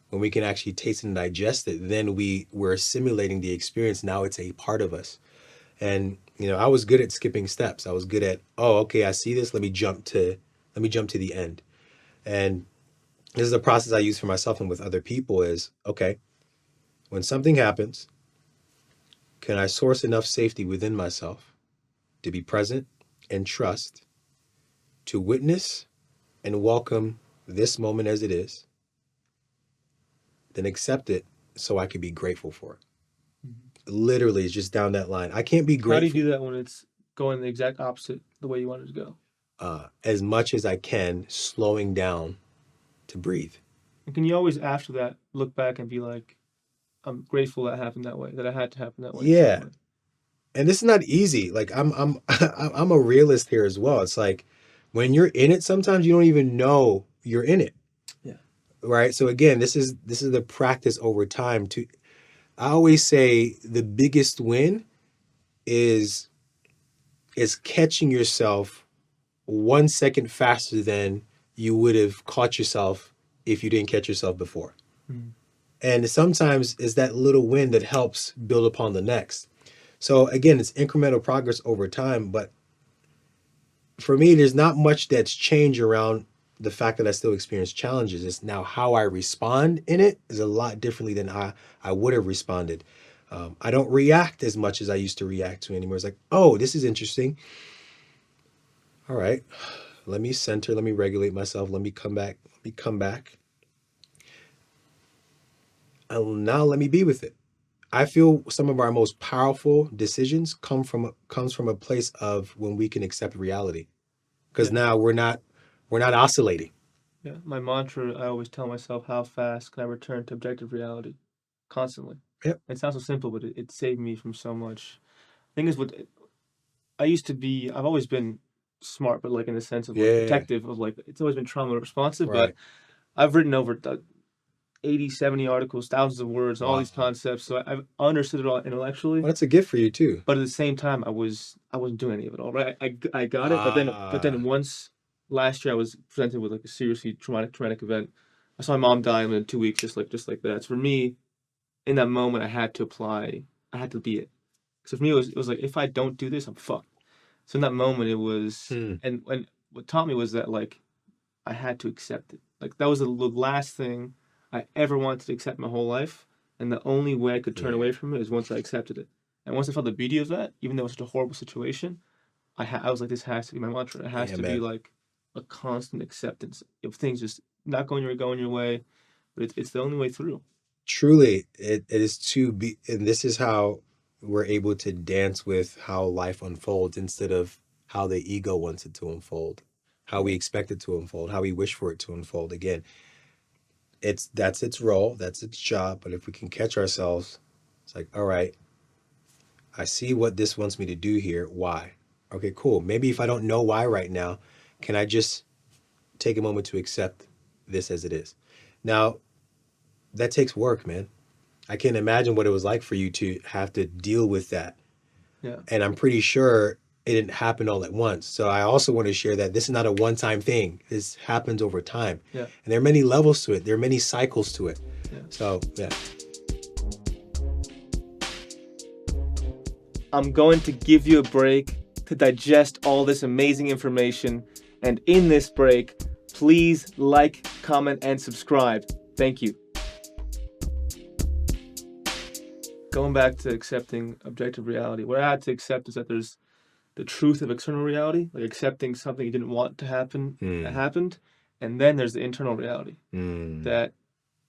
When we can actually taste and digest it, then we're assimilating the experience. Now it's a part of us. And I was good at skipping steps. I was good at, oh, okay, I see this. Let me jump to the end. And this is a process I use for myself and with other people is, okay, when something happens, can I source enough safety within myself to be present and trust, to witness and welcome this moment as it is, then accept it so I can be grateful for it. Literally, it's just down that line. I can't be How do you grateful do that when it's going the exact opposite the way you wanted to go? as much as I can, slowing down to breathe. And can you always after that look back and be like, I'm grateful that happened that way, that I had to happen that way in some Yeah, way? and this is not easy. Like I'm I'm a realist here as well. It's like when you're in it, sometimes you don't even know you're in it, Yeah. right? So again, this is the practice over time. To I always say the biggest win is catching yourself 1 second faster than you would have caught yourself if you didn't catch yourself before. Mm. And sometimes it's that little win that helps build upon the next. So again, it's incremental progress over time, but for me, there's not much that's changed around the fact that I still experience challenges. It's now how I respond in it is a lot differently than how I would have responded. I don't react as much as I used to react to anymore. It's like, oh, this is interesting. All right, let me center, let me regulate myself, let me come back, let me come back. And now let me be with it. I feel some of our most powerful decisions comes from a place of when we can accept reality. Because Yeah. now we're not oscillating. Yeah. My mantra, I always tell myself, how fast can I return to objective reality? Constantly. Yep. It sounds so simple, but it saved me from so much. Thing is, what I used to be, I've always been smart, but like in the sense of like Yeah. protective of like, it's always been trauma responsive, but Right. I've written over 80, 70 articles, thousands of words, all these Wow. concepts. So I've understood it all intellectually, Well, that's a gift for you too. but at the same time, I wasn't doing any of it all, right? I got it, but then Ah. once last year I was presented with like a seriously traumatic event. I saw my mom die in 2 weeks, just like that. So for me, in that moment, I had to apply. I had to be it. So for me, it was like if I don't do this, I'm fucked. So in that moment, it was, Hmm. and what taught me was that like I had to accept it. Like that was the last thing I ever wanted to accept my whole life, and the only way I could turn Yeah. away from it is once I accepted it. And once I felt the beauty of that, even though it was such a horrible situation, I was like, this has to be my mantra. It has Yeah, to be man. like a constant acceptance of things just not going your way, but it's the only way through. Truly, it is to be, and this is how we're able to dance with how life unfolds instead of how the ego wants it to unfold, how we Yeah, expect it to unfold, how we wish for it to unfold. Again, that's its role, that's its job. But if we can catch ourselves, it's like, all right, I see what this wants me to do here. Why? Okay, cool. Maybe if I don't know why right now, can I just take a moment to accept this as it is? Now, that takes work, man. I can't imagine what it was like for you to have to deal with that. yeah, And I'm pretty sure it didn't happen all at once. So I also want to share that this is not a one time thing. This happens over time. yeah, And there are many levels to it, there are many cycles to it. yeah. So, yeah. I'm going to give you a break to digest all this amazing information. And in this break, please like, comment, and subscribe. Thank you. Going back to accepting objective reality, what I had to accept is that there's the truth of external reality, like accepting something you didn't want to happen that Mm, happened. And then there's the internal reality mm, that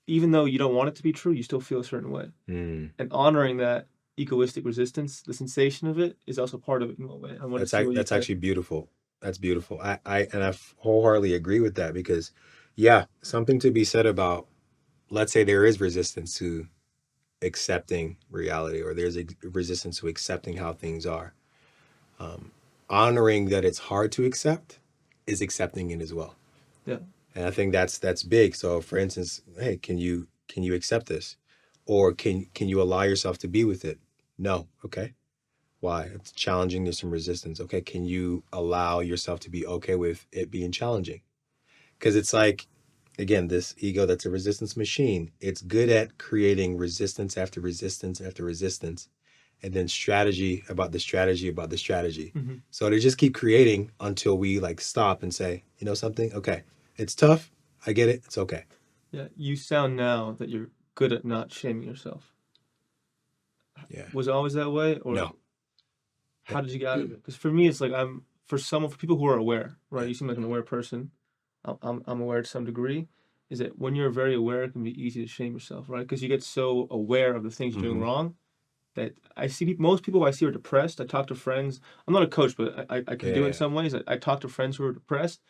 even though you don't want it to be true, you still feel a certain way. mm. And honoring that egoistic resistance, the sensation of it, is also part of it in a way. I wanted to see what you That's kind of. actually beautiful. That's beautiful. I wholeheartedly agree with that because, yeah, something to be said about, let's say there is resistance to accepting reality, or there's a resistance to accepting how things are. Um, Honoring that it's hard to accept is accepting it as well. Yeah. And I think that's big. So for instance, hey, can you accept this? Or can you allow yourself to be with it? No. Okay. Why? It's challenging. There's some resistance. Okay. Can you allow yourself to be okay with it being challenging? Because it's like, again, this ego that's a resistance machine. It's good at creating resistance after resistance after resistance, and then strategy about the strategy about the strategy. Mm-hmm. So they just keep creating until we like stop and say, you know something? Okay, it's tough. I get it. It's okay. Yeah. You sound now that you're good at not shaming yourself. Yeah. Was it always that way, or No. Yeah. how did you get out of it? Because for me, it's like for people who are aware, right? Yeah. You seem like an aware person. I'm aware to some degree. Is that when you're very aware, it can be easy to shame yourself, right? Because you get so aware of the things you're doing Mm-hmm. wrong, that I see most people I see are depressed. I talk to friends. I'm not a coach, but I can do it in Yeah. some ways. I talk to friends who are depressed,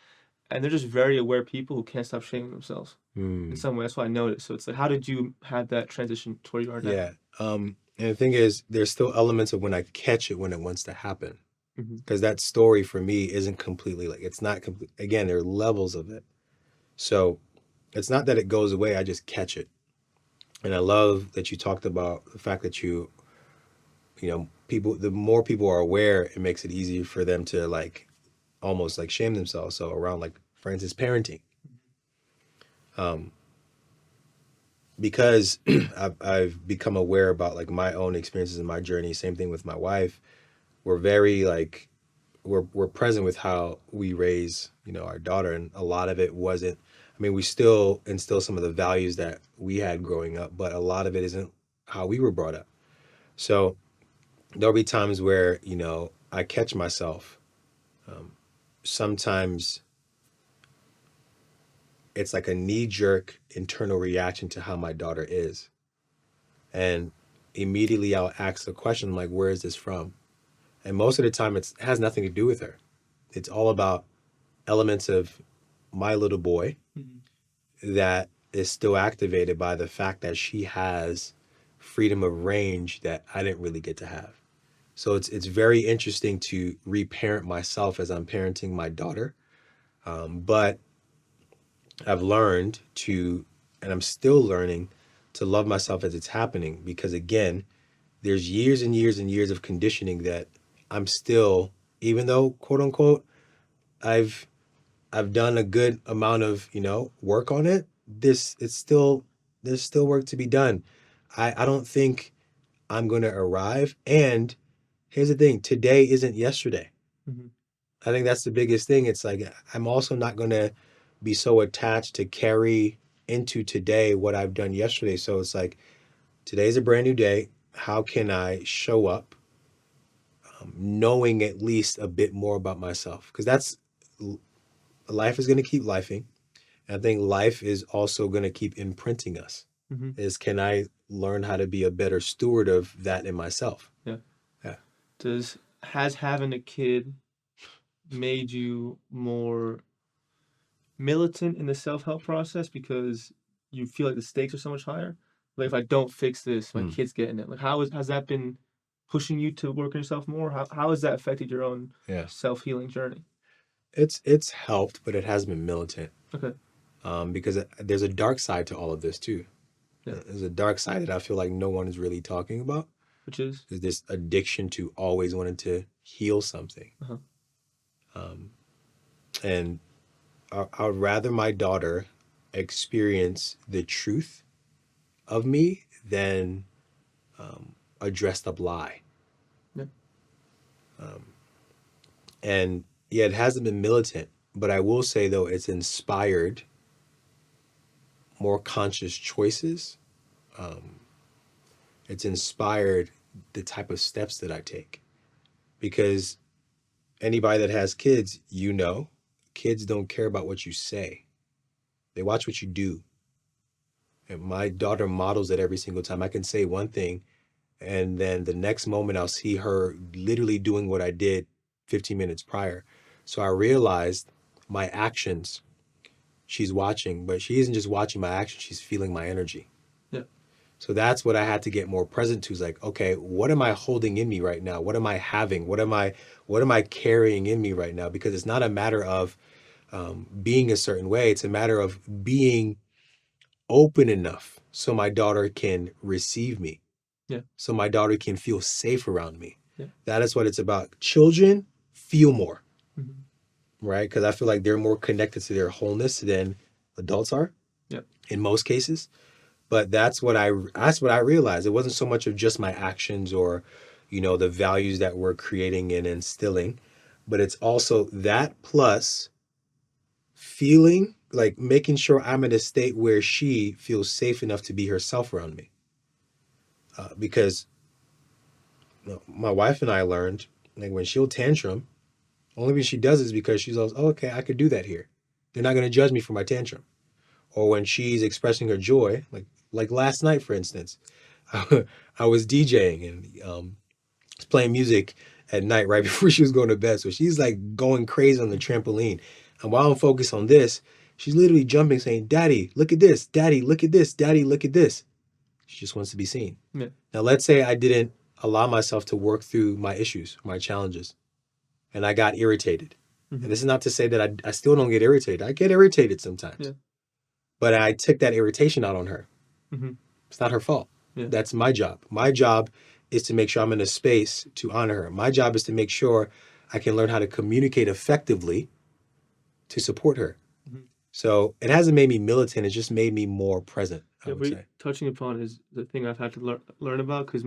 and they're just very aware people who can't stop shaming themselves in Hmm. some way. That's what I noticed. So it's like, how did you have that transition to where you are now? Yeah. And the thing is, there's still elements of when I catch it when it wants to happen. Mm-hmm. Because that story for me isn't completely like, it's not complete. Again, there are levels of it. So it's not that it goes away, I just catch it. And I love that you talked about the fact that people, the more people are aware, it makes it easier for them to like almost like shame themselves. So around like, for instance, parenting. Um, because I've become aware about like my own experiences in my journey. Same thing with my wife. We're very like we're present with how we raise our daughter, and a lot of it wasn't. I mean, we still instill some of the values that we had growing up, but a lot of it isn't how we were brought up. So there'll be times where I catch myself. Sometimes it's like a knee jerk internal reaction to how my daughter is, and immediately I'll ask the question like, where is this from? And most of the time it has nothing to do with her. It's all about elements of my little boy that is still activated by the fact that she has freedom of range that I didn't really get to have. So it's very interesting to reparent myself as I'm parenting my daughter. But I've learned to, and I'm still learning to love myself as it's happening, because again, there's years and years and years of conditioning that I'm still, even though quote unquote, I've I've done a good amount of, work on it. There's still work to be done. I don't think I'm going to arrive. And here's the thing, today isn't yesterday. Mm-hmm. I think that's the biggest thing. It's like I'm also not going to be so attached to carry into today what I've done yesterday. So it's like today's a brand new day. How can I show up knowing at least a bit more about myself? Because that's life is going to keep lifing. I think life is also going to keep imprinting us. Mm-hmm. Is can I learn how to be a better steward of that in myself? Yeah. Yeah. Has having a kid made you more militant in the self-help process because you feel like the stakes are so much higher? Like, if I don't fix this, my Hmm. kid's getting it. Like, has that been pushing you to work on yourself more? How has that affected your own Yeah. self-healing journey? It's helped, but it has been militant. Okay. Because there's a dark side to all of this too. Yeah. There's a dark side that I feel like no one is really talking about. Which is? Is this addiction to always wanting to heal something. Uh-huh. And I'd rather my daughter experience the truth of me than a dressed up lie. Yeah. And yeah, it hasn't been militant, but I will say though, it's inspired more conscious choices. It's inspired the type of steps that I take, because anybody that has kids, kids don't care about what you say. They watch what you do. And my daughter models it every single time. I can say one thing, and then the next moment I'll see her literally doing what I did 15 minutes prior. So I realized my actions, she's watching, but she isn't just watching my actions, she's feeling my energy. Yeah. So that's what I had to get more present to, is like, okay, what am I holding in me right now? What am I having? What am I carrying in me right now? Because it's not a matter of being a certain way. It's a matter of being open enough so my daughter can receive me. Yeah. So my daughter can feel safe around me. Yeah. That is what it's about. Children feel more, Mm-hmm. right? Because I feel like they're more connected to their wholeness than adults are. Yep. In most cases. But that's what I realized. It wasn't so much of just my actions or, the values that we're creating and instilling, but it's also that plus feeling like making sure I'm in a state where she feels safe enough to be herself around me. Because my wife and I learned, like, when she'll tantrum, only reason she does is because she's always, oh, okay, I could do that here. They're not going to judge me for my tantrum. Or when she's expressing her joy, like last night, for instance, I I was DJing and was playing music at night right before she was going to bed. So she's like going crazy on the trampoline. And while I'm focused on this, she's literally jumping, saying, "Daddy, look at this. Daddy, look at this. Daddy, look at this." She just wants to be seen. Yeah. Now, let's say I didn't allow myself to work through my issues, my challenges, and I got irritated. Mm-hmm. And this is not to say that I still don't get irritated. I get irritated sometimes. Yeah. But I took that irritation out on her. Mm-hmm. It's not her fault. Yeah. That's my job. My job is to make sure I'm in a space to honor her. My job is to make sure I can learn how to communicate effectively to support her. Mm-hmm. So it hasn't made me militant. It just made me more present, I would say. Touching upon is the thing I've had to learn about, because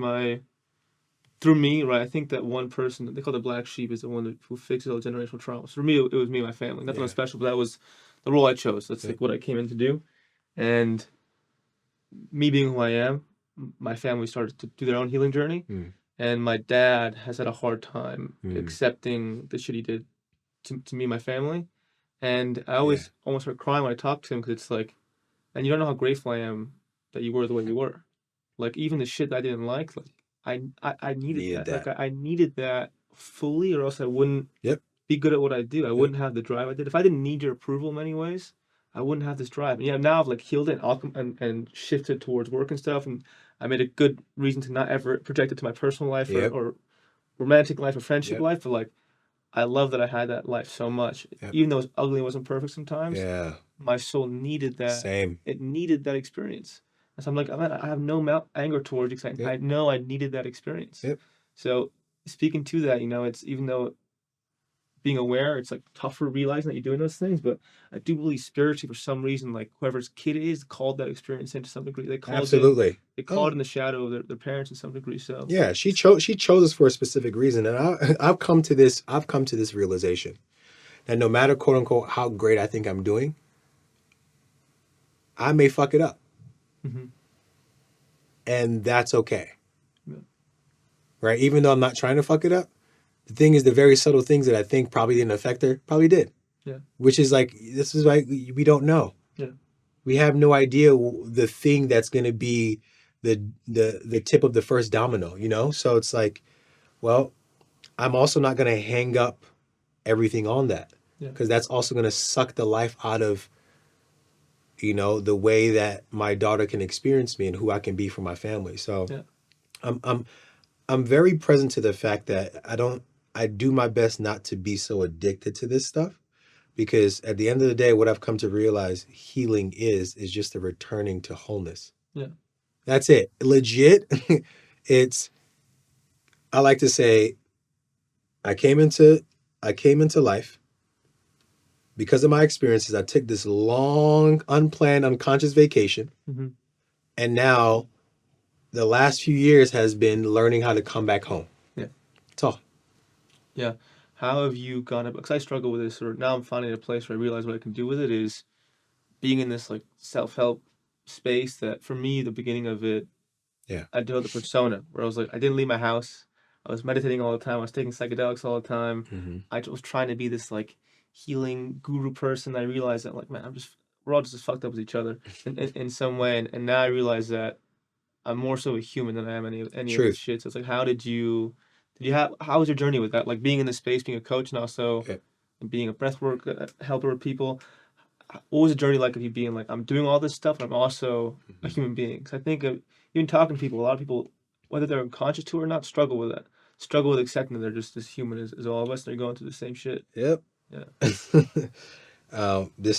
through me, right, I think that one person, they call the black sheep, is the one who fixes all generational traumas. For me, it was me and my family. Nothing special, but that was the role I chose. That's like what I came in to do. And me being who I am, my family started to do their own healing journey. And my dad has had a hard time accepting the shit he did to me and my family. And I always almost start crying when I talk to him, because it's like, and you don't know how grateful I am that you were the way you were. Like, even the shit that I didn't like I needed that. Like, I needed that fully, or else I wouldn't be good at what I do. I wouldn't have the drive I did. If I didn't need your approval in many ways, I wouldn't have this drive. And now I've like healed it and shifted towards work and stuff. And I made a good reason to not ever project it to my personal life or romantic life or friendship life. But like, I love that I had that life so much. Even though it was ugly and wasn't perfect sometimes, my soul needed that. Same. It needed that experience. And so I'm like, I have no anger towards you, because I know I needed that experience. So speaking to that, it's, even though being aware, it's like tougher realizing that you're doing those things, but I do believe spiritually, for some reason, like whoever's kid is called that experience in to some degree. They called it in the shadow of their parents to some degree. So yeah, she chose us for a specific reason, and I've come to this realization that no matter, quote unquote, how great I think I'm doing, I may fuck it up. And that's okay. Right? Even though I'm not trying to fuck it up, the thing is, the very subtle things that I think probably didn't affect her probably did. Which is like, this is like, we don't know. We have no idea the thing that's going to be the tip of the first domino, So it's like, well, I'm also not going to hang up everything on that, because that's also going to suck the life out of, the way that my daughter can experience me and who I can be for my family. So I'm very present to the fact that I do my best not to be so addicted to this stuff, because at the end of the day, what I've come to realize healing is just a returning to wholeness. That's it. Legit. I like to say, I came into life because of my experiences. I took this long, unplanned, unconscious vacation. And now the last few years has been learning how to come back home. That's all. How have you gone about, because I struggle with this, or now I'm finding a place where I realize what I can do with it, is being in this like self-help space that, for me, the beginning of it, I developed a persona where I was like, I didn't leave my house. I was meditating all the time. I was taking psychedelics all the time. I was trying to be this like healing guru person. I realized that, like, man, we're all just as fucked up as each other in some way. And now I realize that I'm more so a human than I am any of this shit. So it's like, how was your journey with that? Like, being in this space, being a coach, and also being a breathwork helper with people. What was the journey like of you being like, I'm doing all this stuff, and I'm also a human being? Because I think even talking to people, a lot of people, whether they're conscious to it or not, struggle with that. Struggle with accepting that they're just as human as all of us, and they're going through the same shit. This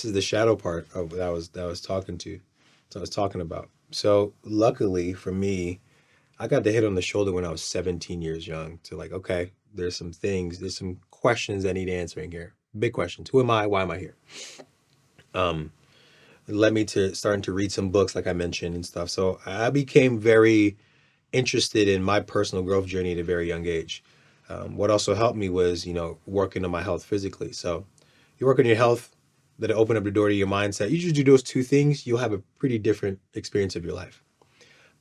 is the shadow part of what I was talking about. So luckily for me, I got the hit on the shoulder when I was 17 years young, to like, okay, there's some questions that need answering here. Big questions. Who am I? Why am I here? It led me to starting to read some books, like I mentioned, and stuff. So I became very interested in my personal growth journey at a very young age. What also helped me was, working on my health physically. So you work on your health, that open up the door to your mindset. You just do those two things, you'll have a pretty different experience of your life.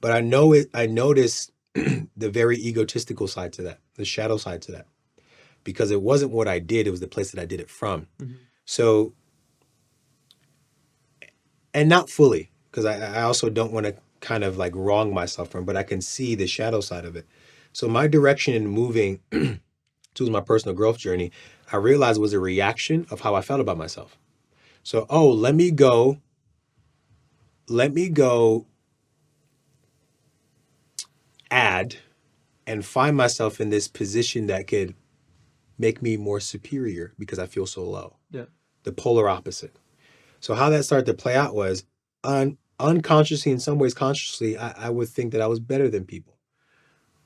But I noticed the very egotistical side to that, the shadow side to that, because it wasn't what I did, it was the place that I did it from. So, and not fully, because I also don't want to kind of like wrong myself from, but I can see the shadow side of it. So my direction in moving to my personal growth journey, I realized was a reaction of how I felt about myself. So, oh, let me go add and find myself in this position that could make me more superior because I feel so low. Yeah. The polar opposite. So how that started to play out was unconsciously, in some ways consciously, I would think that I was better than people.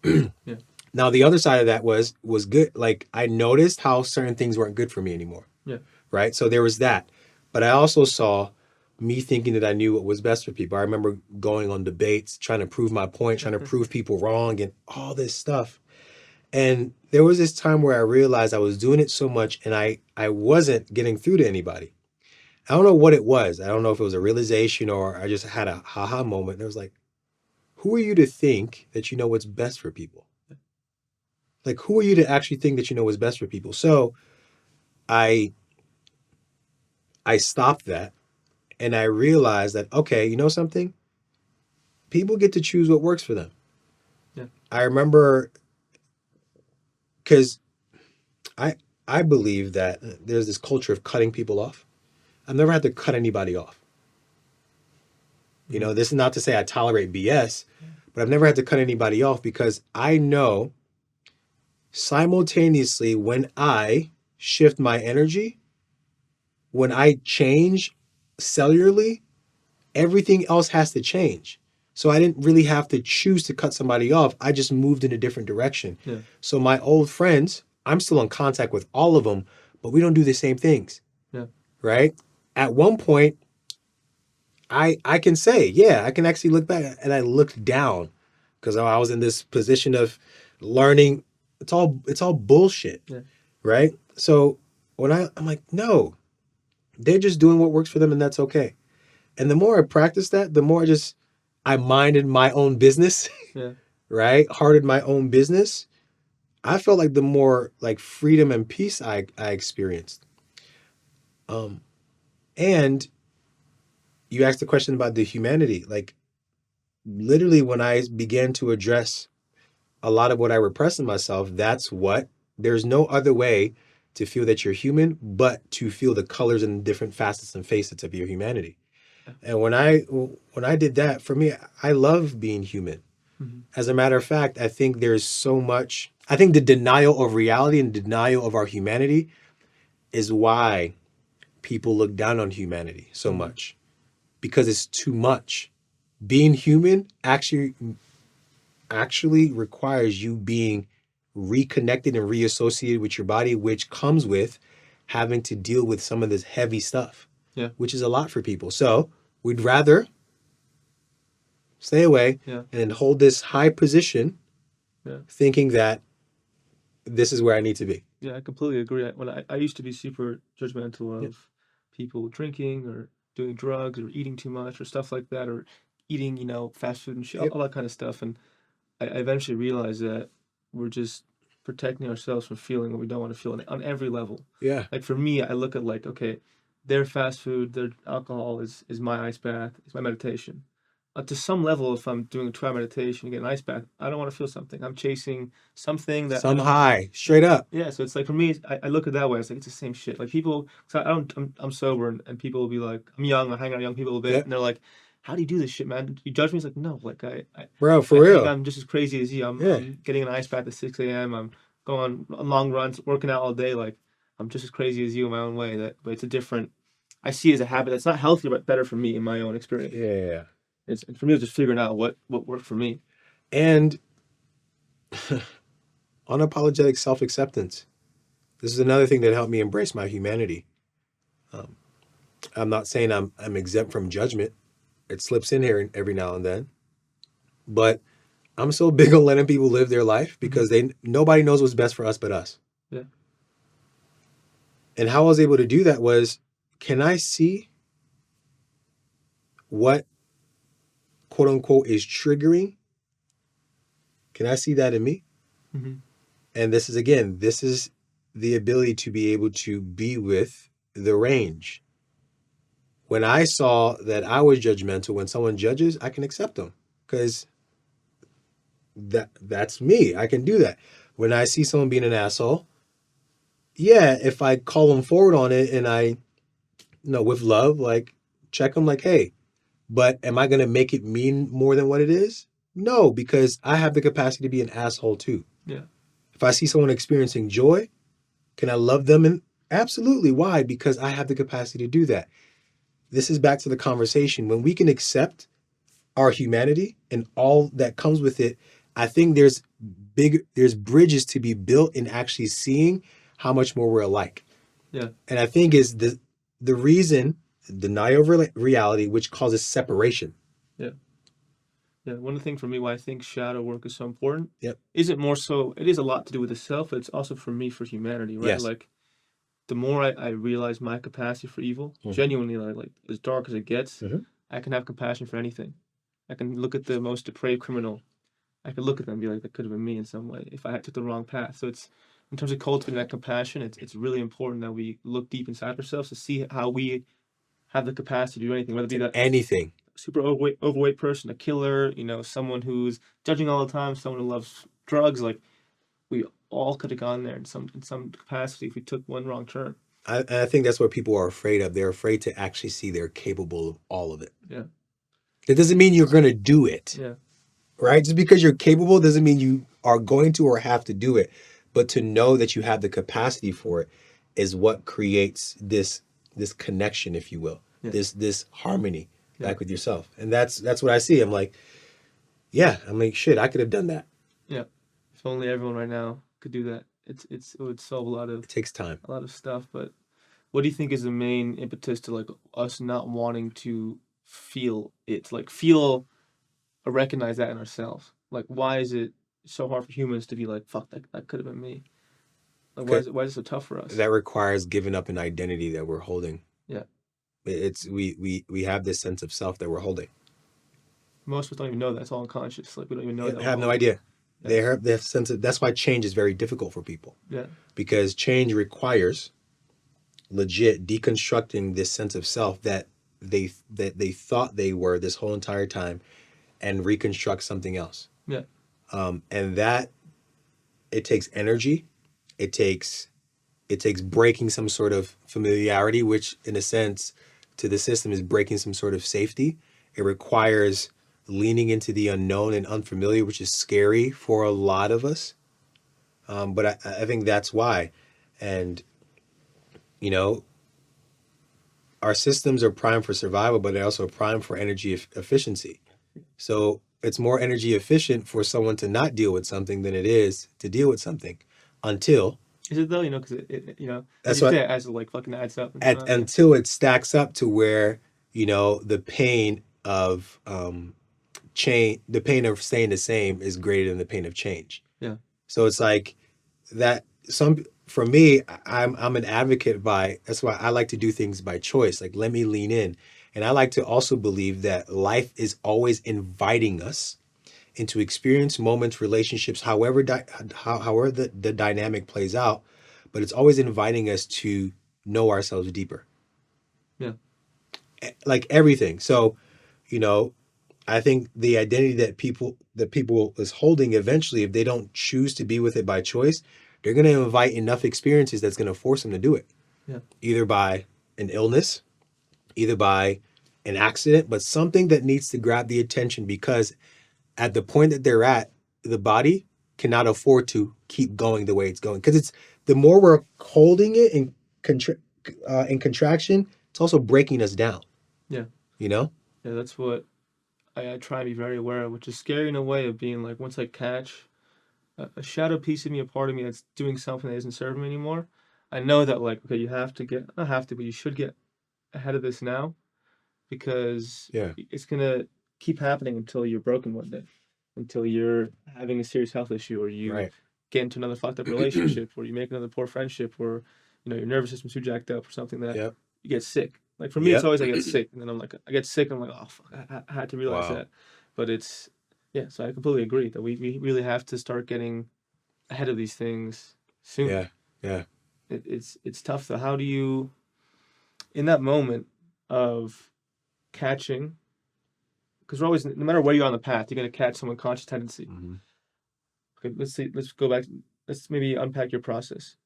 Yeah. Now the other side of that was good. Like I noticed how certain things weren't good for me anymore. Yeah. Right. So there was that. But I also saw me thinking that I knew what was best for people. I remember going on debates, trying to prove my point, trying to prove people wrong and all this stuff. And there was this time where I realized I was doing it so much and I wasn't getting through to anybody. I don't know what it was. I don't know if it was a realization or I just had a haha moment. And it was like, who are you to think that you know what's best for people? Like, who are you to actually think that you know what's best for people? So I stopped that and I realized that, okay, you know something? People get to choose what works for them. Yeah. I remember because I I believe that there's this culture of cutting people off. I've never had to cut anybody off. You know, this is not to say I tolerate BS, but I've never had to cut anybody off because I know simultaneously when I shift my energy, when I change cellularly, everything else has to change. So I didn't really have to choose to cut somebody off. I just moved in a different direction. Yeah. So my old friends, I'm still in contact with all of them, but we don't do the same things. Yeah. Right? At one point, I can say, yeah, I can actually look back and I looked down because I was in this position of learning. It's all bullshit. Yeah. Right? So when I'm like, no, they're just doing what works for them and that's okay. And the more I practiced that, the more I minded my own business, Yeah. right? Hearted my own business. I felt like the more like freedom and peace I experienced. And you asked the question about the humanity. Like literally when I began to address a lot of what I repressed in myself, there's no other way to feel that you're human, but to feel the colors and different facets and facets of your humanity. And when I did that, for me, I love being human. Mm-hmm. As a matter of fact, I think there's so much. I think the denial of reality and denial of our humanity is why people look down on humanity so much, because it's too much. Being human actually requires you being reconnected and reassociated with your body, which comes with having to deal with some of this heavy stuff, which is a lot for people. So we'd rather stay away and hold this high position, thinking that this is where I need to be. Yeah, I completely agree. When I used to be super judgmental of people drinking or doing drugs or eating too much or stuff like that, or eating, fast food and shit, all that kind of stuff. And I eventually realized that we're just protecting ourselves from feeling what we don't want to feel on every level. Yeah. Like for me, I look at like, okay, their fast food, their alcohol is my ice bath, is my meditation. To some level, if I'm doing a 2-hour meditation and get an ice bath, I don't want to feel something. I'm chasing something that Some high, straight up. Yeah, so it's like for me, I look at it that way. It's like it's the same shit. Like people, so I'm sober, and people will be like, I'm young, I hang out with young people a bit, and they're like, "How do you do this shit, man? You judge me?" It's like, no, like Bro, for I real. think I'm just as crazy as you. I'm getting an ice bath at 6 a.m. I'm going on long runs, working out all day. Like I'm just as crazy as you in my own way. But it's a different. I see it as a habit that's not healthy, but better for me in my own experience. Yeah. It's for me, it's just figuring out what worked for me. And unapologetic self-acceptance. This is another thing that helped me embrace my humanity. I'm not saying I'm exempt from judgment. It slips in here every now and then. But I'm so big on letting people live their life because nobody knows what's best for us but us. Yeah. And how I was able to do that was, can I see what quote unquote is triggering? Can I see that in me? Mm-hmm. And this is the ability to be able to be with the range. When I saw that I was judgmental, when someone judges, I can accept them. because that's me. I can do that. When I see someone being an asshole, yeah, if I call them forward on it and I, with love, like check them, like, hey, but am I going to make it mean more than what it is? No, because I have the capacity to be an asshole too. Yeah. If I see someone experiencing joy, can I love them? And absolutely. Why? Because I have the capacity to do that. This is back to the conversation. When we can accept our humanity and all that comes with it, I think there's bridges to be built in actually seeing how much more we're alike. Yeah. And I think is the reason denial of reality, which causes separation. Yeah. Yeah. One of the things for me why I think shadow work is so important Yep. isn't more so, it is a lot to do with the self, but it's also for me, for humanity, right? Yes. Like, the more I realize my capacity for evil, genuinely, like as dark as it gets, I can have compassion for anything. I can look at the most depraved criminal. I could look at them and be like, that could have been me in some way if I had took the wrong path. So it's, in terms of cultivating that compassion, it's really important that we look deep inside ourselves to see how we have the capacity to do anything, whether it be that Anything. super overweight person, a killer, someone who's judging all the time, someone who loves drugs. Like, we all could have gone there in some capacity if we took one wrong turn. I think that's what people are afraid of. They're afraid to actually see they're capable of all of it. Yeah. That doesn't mean you're going to do it. Yeah. Right? Just because you're capable doesn't mean you are going to or have to do it. But to know that you have the capacity for it is what creates this connection, if you will, Yeah. this harmony back with yourself. And that's what I see. I'm like, yeah, I'm like, shit, I could have done that. Yeah. If only everyone right now could do that. It would solve It takes time. a lot of stuff. But what do you think is the main impetus to, like, us not wanting to feel it, like feel or recognize that in ourselves? Like, why is it so hard for humans to be like, fuck, that could have been me? Like, why is it so tough for us? That requires giving up an identity that we're holding. Yeah. It's we have this sense of self that we're holding. Most of us don't even know that. It's all unconscious. Like, we don't even know that. They have no idea. Yeah. They have sense of, that's why change is very difficult for people. Yeah. Because change requires legit deconstructing this sense of self that they thought they were this whole entire time, and reconstruct something else. Yeah. And that, it takes energy. It takes breaking some sort of familiarity, which in a sense to the system is breaking some sort of safety. It requires leaning into the unknown and unfamiliar, which is scary for a lot of us. But I think that's why. And, our systems are primed for survival, but they're also primed for energy efficiency. So it's more energy efficient for someone to not deal with something than it is to deal with something until. Is it though? Because That's as you what, say, as it like fucking adds up. until it stacks up to where, the pain of the pain of staying the same is greater than the pain of change. Yeah. So it's like that. For me, I'm an advocate that's why I like to do things by choice. Like, let me lean in. And I like to also believe that life is always inviting us into experience, moments, relationships, however the dynamic plays out, but it's always inviting us to know ourselves deeper. Yeah. Like everything. So, I think the identity that people is holding, eventually, if they don't choose to be with it by choice, they're going to invite enough experiences that's going to force them to do it. Yeah. Either by an illness, either by an accident, but something that needs to grab the attention, because at the point that they're at, the body cannot afford to keep going the way it's going. Because it's the more we're holding it in contraction, it's also breaking us down. Yeah. Yeah, that's what I try to be very aware of, which is scary in a way of being like, once I catch a shadow piece of me, a part of me that's doing something that isn't serving me anymore, I know that, like, okay, you have to not have to, but you should get ahead of this now, because it's gonna keep happening until you're broken one day, until you're having a serious health issue, or you get into another fucked up relationship, or you make another poor friendship, or your nervous system's too jacked up, or something that you get sick. Like, for me, it's always I get sick, and then I get sick, and I'm like, oh fuck, I had to realize that. But it's so I completely agree that we really have to start getting ahead of these things soon. Yeah. It's tough though. How do you, in that moment of catching because we're always, no matter where you're on the path, you're going to catch some unconscious tendency. Mm-hmm. Okay, let's go back. Let's maybe unpack your process.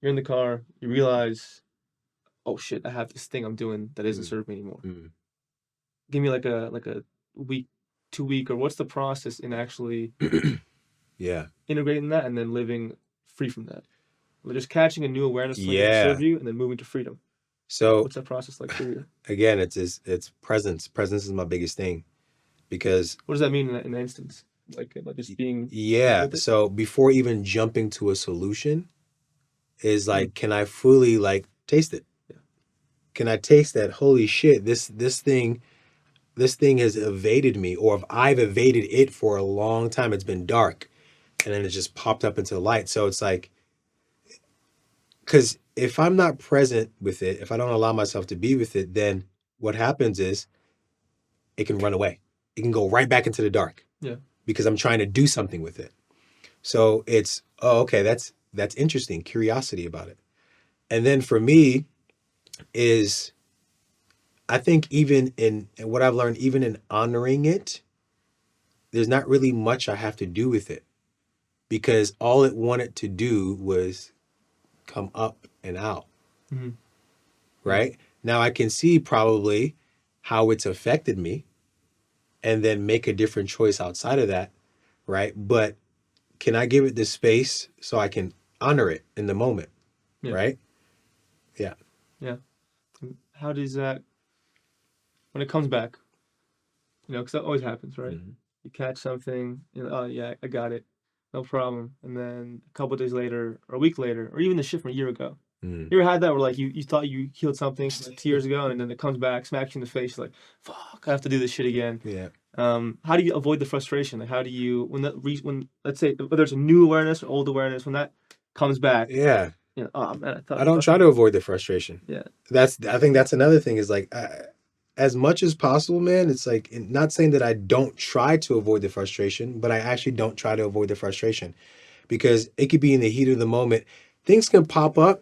You're in the car, you realize, oh shit, I have this thing I'm doing that isn't serving me anymore. Mm-hmm. Give me like a week, 2 week, or what's the process in actually Yeah. integrating that and then living free from that? Like just catching a new awareness thing that Yeah. serve you and then moving to freedom. So What's that process like for you? again, it's presence. Presence is my biggest thing because What does that mean in that instance? Like just being yeah. with it? So before even jumping to a solution is like, Mm. can I fully like taste it? Yeah. Can I taste that? Holy shit! This thing has evaded me, or if I've evaded it for a long time, it's been dark, and then it just popped up into the light. So it's like, because if I'm not present with it, if I don't allow myself to be with it, then what happens is it can run away. It can go right back into the dark. Yeah. Because I'm trying to do something with it. So it's, oh, okay, that's interesting. Curiosity about it. And then for me is, I think even in what I've learned, even in honoring it, there's not really much I have to do with it because all it wanted to do was come up and out. Mm-hmm. Right. Yeah. Now I can see probably how it's affected me and then make a different choice outside of that. Right. But can I give it the space so I can honor it in the moment? Yeah. Right. Yeah. Yeah. And how does that, when it comes back, because that always happens, right? Mm-hmm. You catch something, oh yeah, I got it, no problem. And then a couple days later, or a week later, or even the shit from a year ago. Mm. You ever had that where like you thought you healed something like 2 years ago, and then it comes back, smacks you in the face, like, fuck, I have to do this shit again. Yeah. How do you avoid the frustration? Like, how do you when let's say whether it's a new awareness or old awareness, when that comes back, Yeah. oh man, I thought I don't try to avoid the frustration. Yeah. I think that's another thing is like, as much as possible, man, it's like, not saying that I don't try to avoid the frustration, but I actually don't try to avoid the frustration because it could be in the heat of the moment. Things can pop up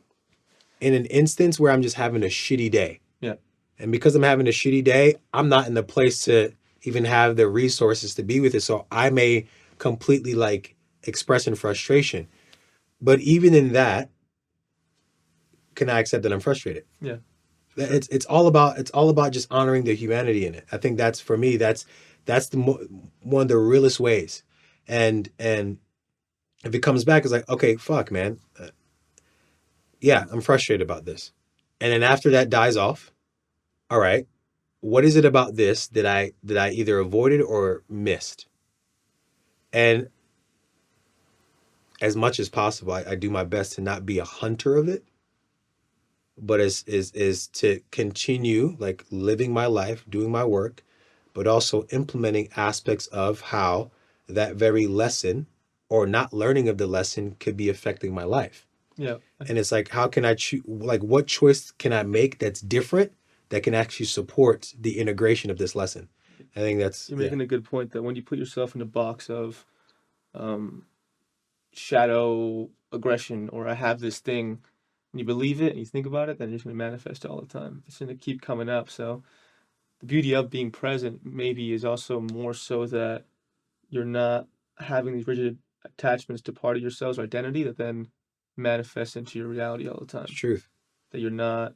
in an instance where I'm just having a shitty day. Yeah. And because I'm having a shitty day, I'm not in the place to even have the resources to be with it. So I may completely like express in frustration. But even in that, can I accept that I'm frustrated? Yeah. Sure. It's all about just honoring the humanity in it. I think that's, for me, that's one of the realest ways. And if it comes back, it's like, okay, fuck, man. Yeah, I'm frustrated about this. And then after that dies off, all right, what is it about this that I either avoided or missed? And as much as possible, I do my best to not be a hunter of it, but is to continue like living my life, doing my work, but also implementing aspects of how that very lesson or not learning of the lesson could be affecting my life. Yeah. And it's like, how can I choose? Like, what choice can I make that's different that can actually support the integration of this lesson? I think that's, you're making a good point that when you put yourself in a box of shadow aggression, or I have this thing, and you believe it and you think about it, then you're just going to manifest it all the time. It's going to keep coming up. So the beauty of being present maybe is also more so that you're not having these rigid attachments to part of yourselves or identity that then manifests into your reality all the time. It's truth. That you're not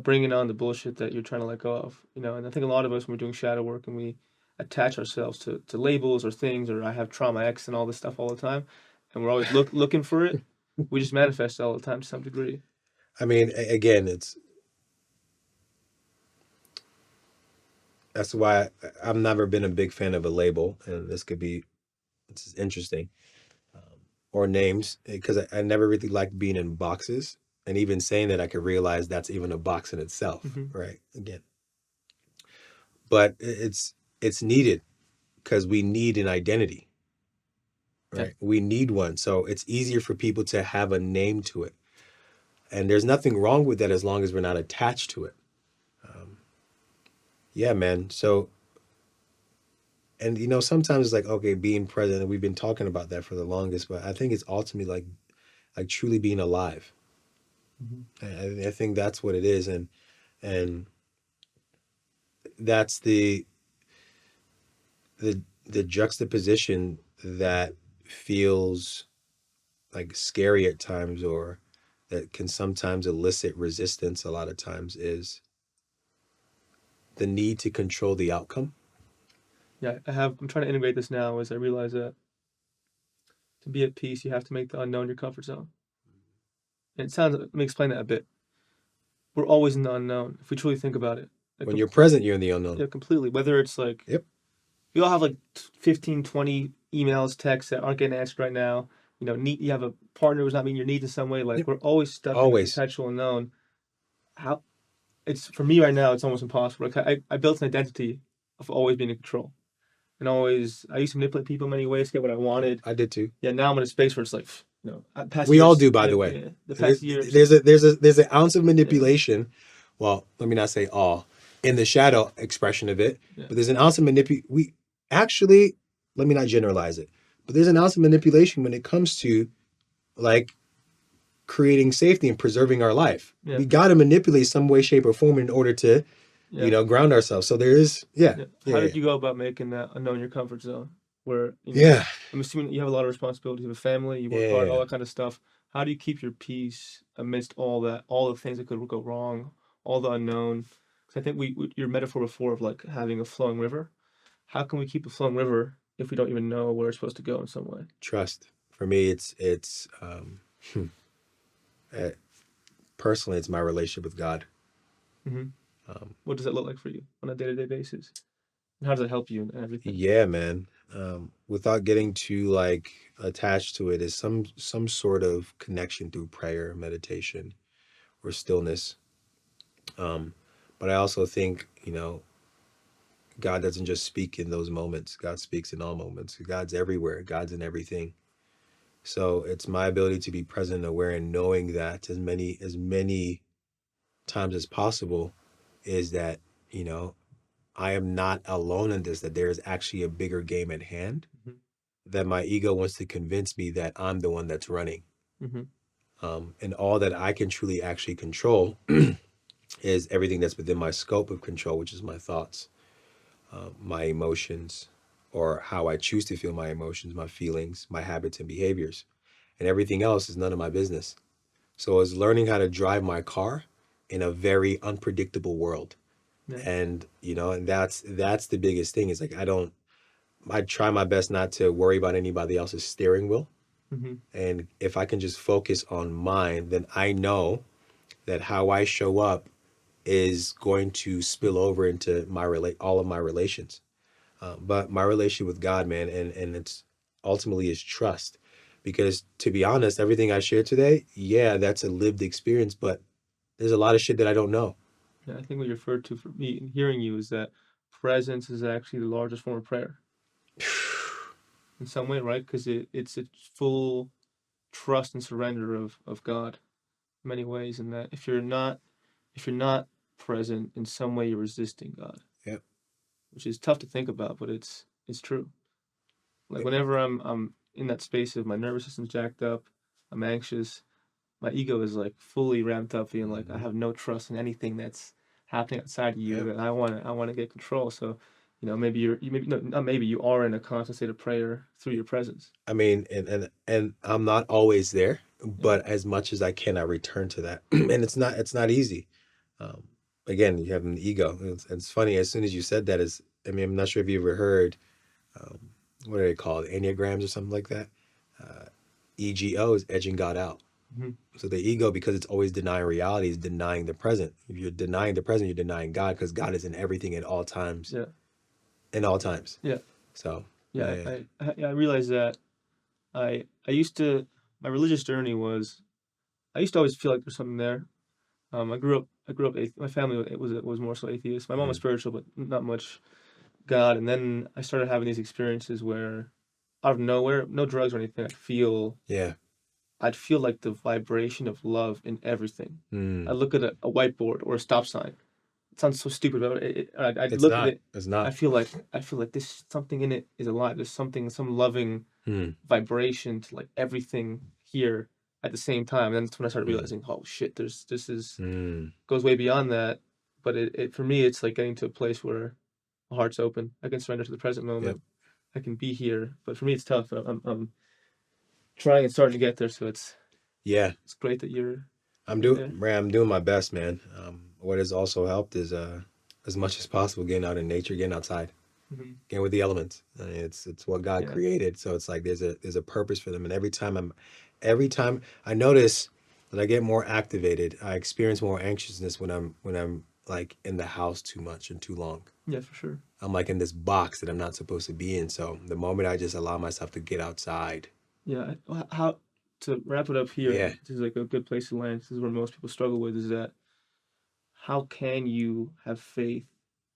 bringing on the bullshit that you're trying to let go of, And I think a lot of us, when we're doing shadow work and we attach ourselves to labels or things, or I have trauma X and all this stuff all the time, and we're always looking for it, we just manifest it all the time to some degree. I mean, again, that's why I've never been a big fan of a label, and this is interesting, or names, because I never really liked being in boxes, and even saying that I could realize that's even a box in itself, right? Again, but it's needed because we need an identity, right? Yeah. We need one, so it's easier for people to have a name to it, and there's nothing wrong with that as long as we're not attached to it. Yeah, man. So, and sometimes it's like, okay, being present, and we've been talking about that for the longest, but I think it's ultimately like truly being alive. I think that's what it is, and that's the the juxtaposition that feels like scary at times, or that can sometimes elicit resistance a lot of times, is the need to control the outcome. Yeah, I'm trying to integrate this now as I realize that to be at peace, you have to make the unknown your comfort zone. And let me explain that a bit. We're always in the unknown if we truly think about it. Like, When you're present, you're in the unknown. yeah, completely. Whether it's like, Yep. we all have like 15, 20 emails, texts that aren't getting answered right now. You have a partner who's not meeting your needs in some way. Like, Yep. we're always stuck in the Always. perpetual unknown. How it's for me right now, it's almost impossible. Like, I built an identity of always being in control. And always, I used to manipulate people in many ways to get what I wanted. I did too. Yeah, now I'm in a space where it's like, past We all years, do, by yeah, the way. yeah, the past years. There's an ounce of manipulation. Well, let me not say all in the shadow expression of it, Yeah. but there's an ounce of we actually, let me not generalize it, but there's an ounce of manipulation when it comes to like creating safety and preserving our life. Yeah. We got to manipulate some way, shape, or form in order to, ground ourselves. So there is, How did you go about making that unknown your comfort zone? Where I'm assuming you have a lot of responsibilities. You have a family, you work hard, all that kind of stuff. How do you keep your peace amidst all that, all the things that could go wrong, all the unknown? Because I think your metaphor before of like having a flowing river. How can we keep a flowing river if we don't even know where it's supposed to go in some way? Trust. For me, it's personally, it's my relationship with God. Mm-hmm. What does that look like for you on a day-to-day basis? And how does it help you and everything? Yeah, man. Without getting too like attached to it, is some sort of connection through prayer, meditation, or stillness. But I also think, God doesn't just speak in those moments. God speaks in all moments. God's everywhere. God's in everything. So it's my ability to be present and aware, and knowing that as many times as possible, is that, I am not alone in this, that there is actually a bigger game at hand, Mm-hmm. that my ego wants to convince me that I'm the one that's running. Mm-hmm. And all that I can truly actually control is everything that's within my scope of control, which is my thoughts, my emotions, or how I choose to feel my emotions, my feelings, my habits and behaviors. And everything else is none of my business. So it's learning how to drive my car in a very unpredictable world. Yeah. And, and that's the biggest thing, is like, I try my best not to worry about anybody else's steering wheel. Mm-hmm. And if I can just focus on mine, then I know that how I show up is going to spill over into all of my relations. But my relationship with God, man, and it's ultimately is trust. Because to be honest, everything I shared today, yeah, that's a lived experience, but there's a lot of shit that I don't know. Yeah, I think what you referred to for me in hearing you is that presence is actually the largest form of prayer in some way, right? Because it's a full trust and surrender of God in many ways, and that if you're not present in some way, you're resisting God. Yeah. Which is tough to think about, but it's true. Like, whenever I'm in that space of my nervous system's jacked up, I'm anxious, my ego is like fully ramped up, feeling like I have no trust in anything that's happening outside of you, Yep. and I want to get control. So, maybe maybe no, not maybe you are in a constant state of prayer through your presence. I mean, and I'm not always there, but as much as I can, I return to that. And it's not easy. Um, Again, you have an ego. It's funny. As soon as you said that, I'm not sure if you ever heard, um, what are they called? Enneagrams or something like that. EGO is edging God out. Mm-hmm. So the ego, because it's always denying reality, is denying the present. If you're denying the present, you're denying God, because God is in everything at all times. Yeah. In all times. Yeah. So Yeah. yeah. I realized that I used to my religious journey was I used to always feel like there's something there. I grew up my family was more so atheist. My mom was spiritual, but not much God. And then I started having these experiences where, out of nowhere, no drugs or anything, Yeah. I'd feel like the vibration of love in everything. I look at a whiteboard or a stop sign. It sounds so stupid, but I'd It's look at not. it. It's I not. feel like this something in it is alive. There's some loving vibration to like everything here at the same time. And that's when I started realizing, oh shit, this is goes way beyond that. But it for me, it's like getting to a place where my heart's open. I can surrender to the present Yep. moment. I can be here. But for me, it's tough. I'm trying and starting to get there. So it's Yeah, great that you're there. I'm doing my best, man. What has also helped is as much as possible getting out in nature, getting outside, Mm-hmm. getting with the elements. I mean, it's what God Yeah. created, so it's like there's a purpose for them. And every time I notice that I get more activated, I experience more anxiousness when I'm like in the house too much and too long. Yeah, for sure. I'm like in this box that I'm not supposed to be in. So the moment I just allow myself to get outside, Yeah. How to wrap it up here? yeah. This is like a good place to land. This is where most people struggle with. Is that how can you have faith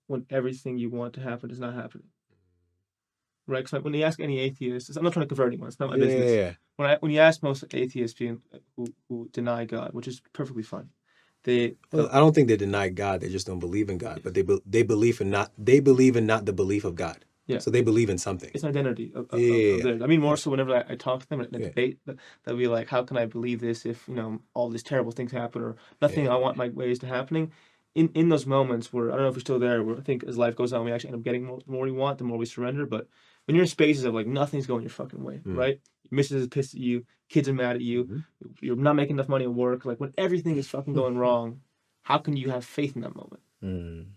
when everything you want to happen is not happening? Right? Because when you ask any atheist, I'm not trying to convert anyone. It's not my business. Yeah. When you ask most atheists being who deny God, which is perfectly fine, they Well, I don't think they deny God. They just don't believe in God. But they believe in not the belief of God. yeah, So they believe in something. it's an identity of Yeah. theirs. I mean, more Yeah. so whenever I talk to them in a Yeah. debate, they'll be like, "How can I believe this if all these terrible things happen or nothing Yeah. I want my ways to happening?" In those moments where I don't know if you're still there, where I think as life goes on, we actually end up getting more, the more we want, the more we surrender. But when you're in spaces of like nothing's going your fucking way, Mm. right? Your missus is pissed at you, kids are mad at you, Mhm. you're not making enough money at work. Like when everything is fucking going wrong, how can you have faith in that moment? Mm.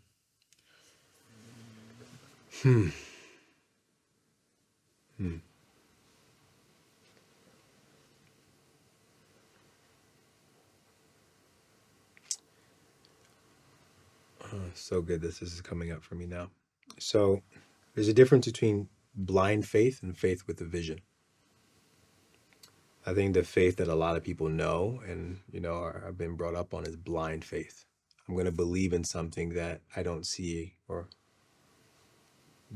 Hmm. Hmm. So good this is coming up for me now. So there's a difference between blind faith and faith with a vision. I think the faith that a lot of people know and have been brought up on is blind faith. I'm going to believe in something that I don't see or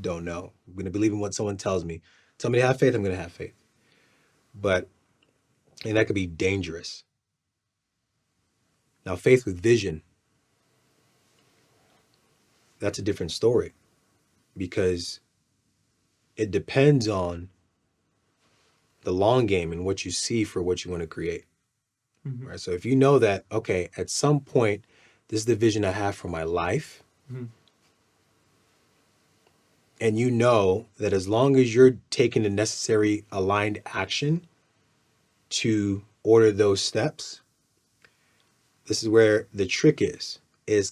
don't know. I'm going to believe in what someone tells me. Tell me to have faith, I'm going to have faith. But and that could be dangerous. Now, faith with vision, that's a different story because it depends on the long game and what you see for what you want to create. Mm-hmm. Right? So if you know that, okay, at some point, this is the vision I have for my life, Mm-hmm. and you know that as long as you're taking the necessary aligned action to order those steps, this is where the trick is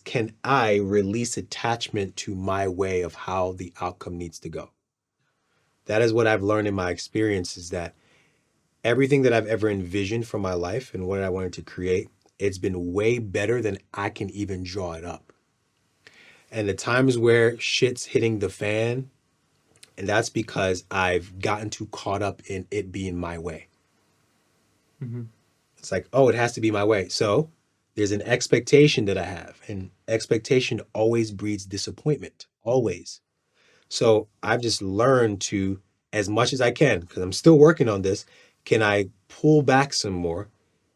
can I release attachment to my way of how the outcome needs to go? That is what I've learned in my experience is that everything that I've ever envisioned for my life and what I wanted to create, it's been way better than I can even draw it up. And the times where shit's hitting the fan, and that's because I've gotten too caught up in it being my way. Mm-hmm. It's like, oh, it has to be my way. So there's an expectation that I have, and expectation always breeds disappointment, always. So I've just learned to, as much as I can, because I'm still working on this, can I pull back some more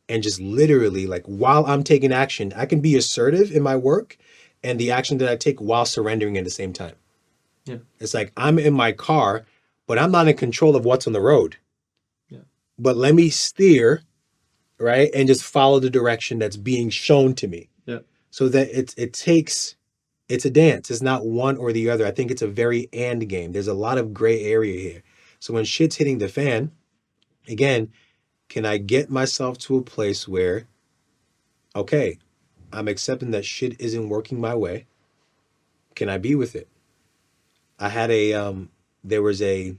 and just literally, like, while I'm taking action, I can be assertive in my work and the action that I take while surrendering at the same time. Yeah. It's like I'm in my car, but I'm not in control of what's on the road. Yeah. But let me steer, right? And just follow the direction that's being shown to me. Yeah. So that it's a dance. It's not one or the other. I think it's a very and game. There's a lot of gray area here. So when shit's hitting the fan, again, can I get myself to a place where, okay, I'm accepting that shit isn't working my way. Can I be with it? I had there was a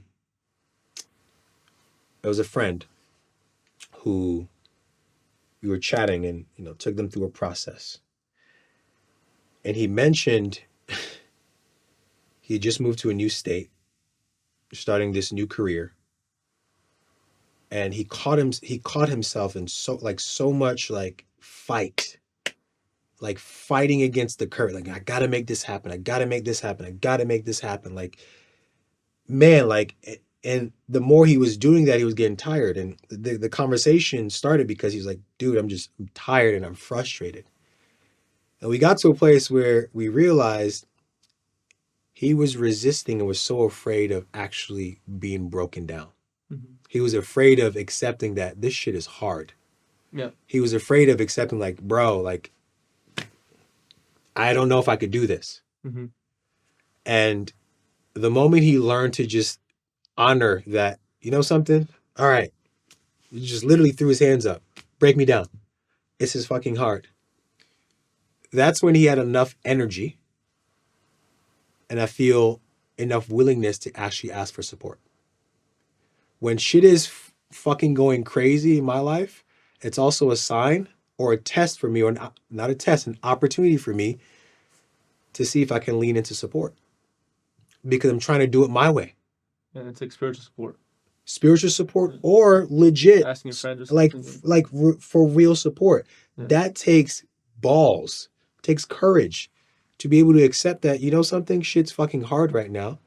friend who we were chatting and took them through a process. And he mentioned he had just moved to a new state, starting this new career. And he caught himself in so much like fight, like fighting against the current. Like, I gotta make this happen. I gotta make this happen. I gotta make this happen. Like, man, like, and the more he was doing that, he was getting tired. And the conversation started because he was like, dude, I'm tired and I'm frustrated. And we got to a place where we realized he was resisting and was so afraid of actually being broken down. Mm-hmm. He was afraid of accepting that this shit is hard. Yeah. He was afraid of accepting, like, bro, like, I don't know if I could do this. Mm-hmm. And the moment he learned to just honor that, you know something? All right. He just literally threw his hands up. Break me down. It's his fucking heart. That's when he had enough energy and I feel enough willingness to actually ask for support. When shit is fucking going crazy in my life, it's also a sign or a test for me, or not a test, an opportunity for me to see if I can lean into support because I'm trying to do it my way. And it takes spiritual support. Spiritual support or legit, asking your friends or like something. for real support. Yeah. That takes balls, takes courage to be able to accept that, you know something, shit's fucking hard right now,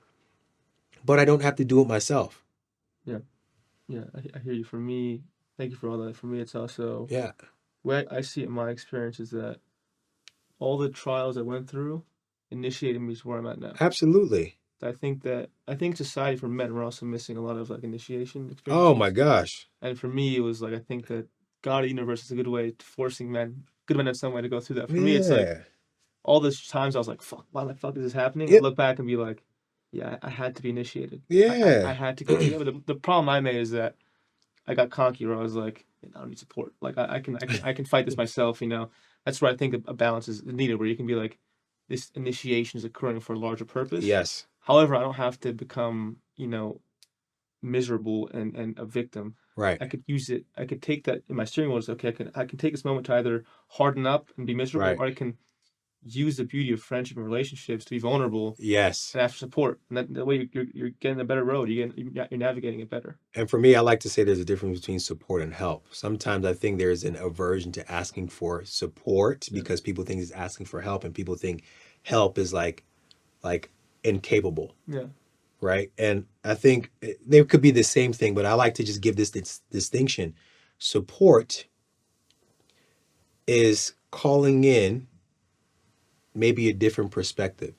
but I don't have to do it myself. Yeah. Yeah. I hear you. For me, thank you for all that. For me, it's also, Yeah, where I see it in my experience is that all the trials I went through initiated me to where I'm at now. absolutely. I think society for men, we're also missing a lot of like initiation Oh my experiences. gosh. And for me, it was like I think that God, the universe, is a good way to forcing men, good men in some way to go through that. For me, it's like Yeah. all those times I was like, fuck, why the fuck is this happening? I Yep. look back and be like, yeah, I had to be initiated. I Yeah. had to go through that. But the problem I made is that I got cocky where I was like, I don't need support. Like I can fight this myself. That's where I think a balance is needed, where you can be like, this initiation is occurring for a larger purpose. Yes. However, I don't have to become miserable and a victim. Right. I could use it. I could take that in my steering wheel. It's okay. I can take this moment to either harden up and be miserable, Right. or I can use the beauty of friendship and relationships to be vulnerable Yes. and ask for support. And that way you're getting a better road. You're navigating it better. And for me, I like to say there's a difference between support and help. Sometimes I think there's an aversion to asking for support Yeah. because people think it's asking for help, and people think help is like incapable, Yeah. right? And I think there could be the same thing, but I like to just give this distinction. Support is calling in maybe a different perspective.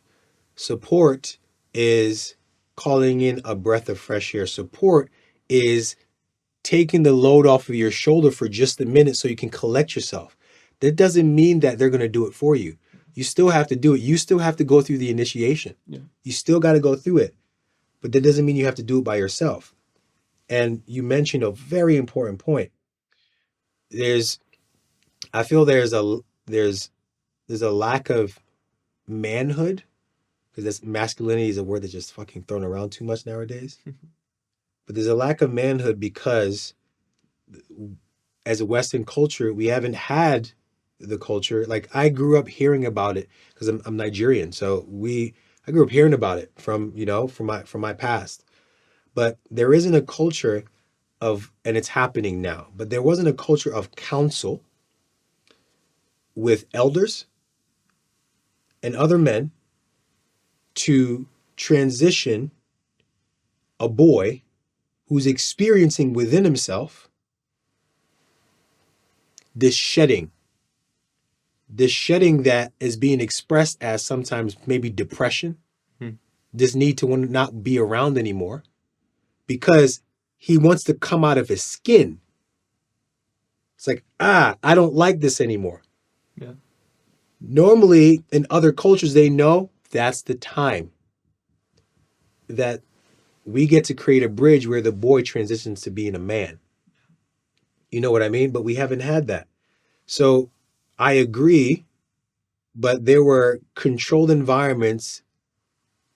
Support is calling in a breath of fresh air. Support is taking the load off of your shoulder for just a minute so you can collect yourself. That doesn't mean that they're going to do it for you. You still have to do it. You still have to go through the initiation. Yeah. You still got to go through it. But that doesn't mean you have to do it by yourself. And you mentioned a very important point. I feel there's a lack of manhood, because that's masculinity is a word that's just fucking thrown around too much nowadays. But there's a lack of manhood because as a Western culture, we haven't had the culture. Like I grew up hearing about it because I'm Nigerian, so I grew up hearing about it from from my past. But there isn't a culture of, and it's happening now. But there wasn't a culture of counsel with elders and other men to transition a boy who's experiencing within himself this shedding that is being expressed as sometimes maybe depression, this need to not be around anymore because he wants to come out of his skin. It's like, I don't like this anymore. Yeah. Normally in other cultures, they know that's the time that we get to create a bridge where the boy transitions to being a man. You know what I mean? But we haven't had that. So I agree, but there were controlled environments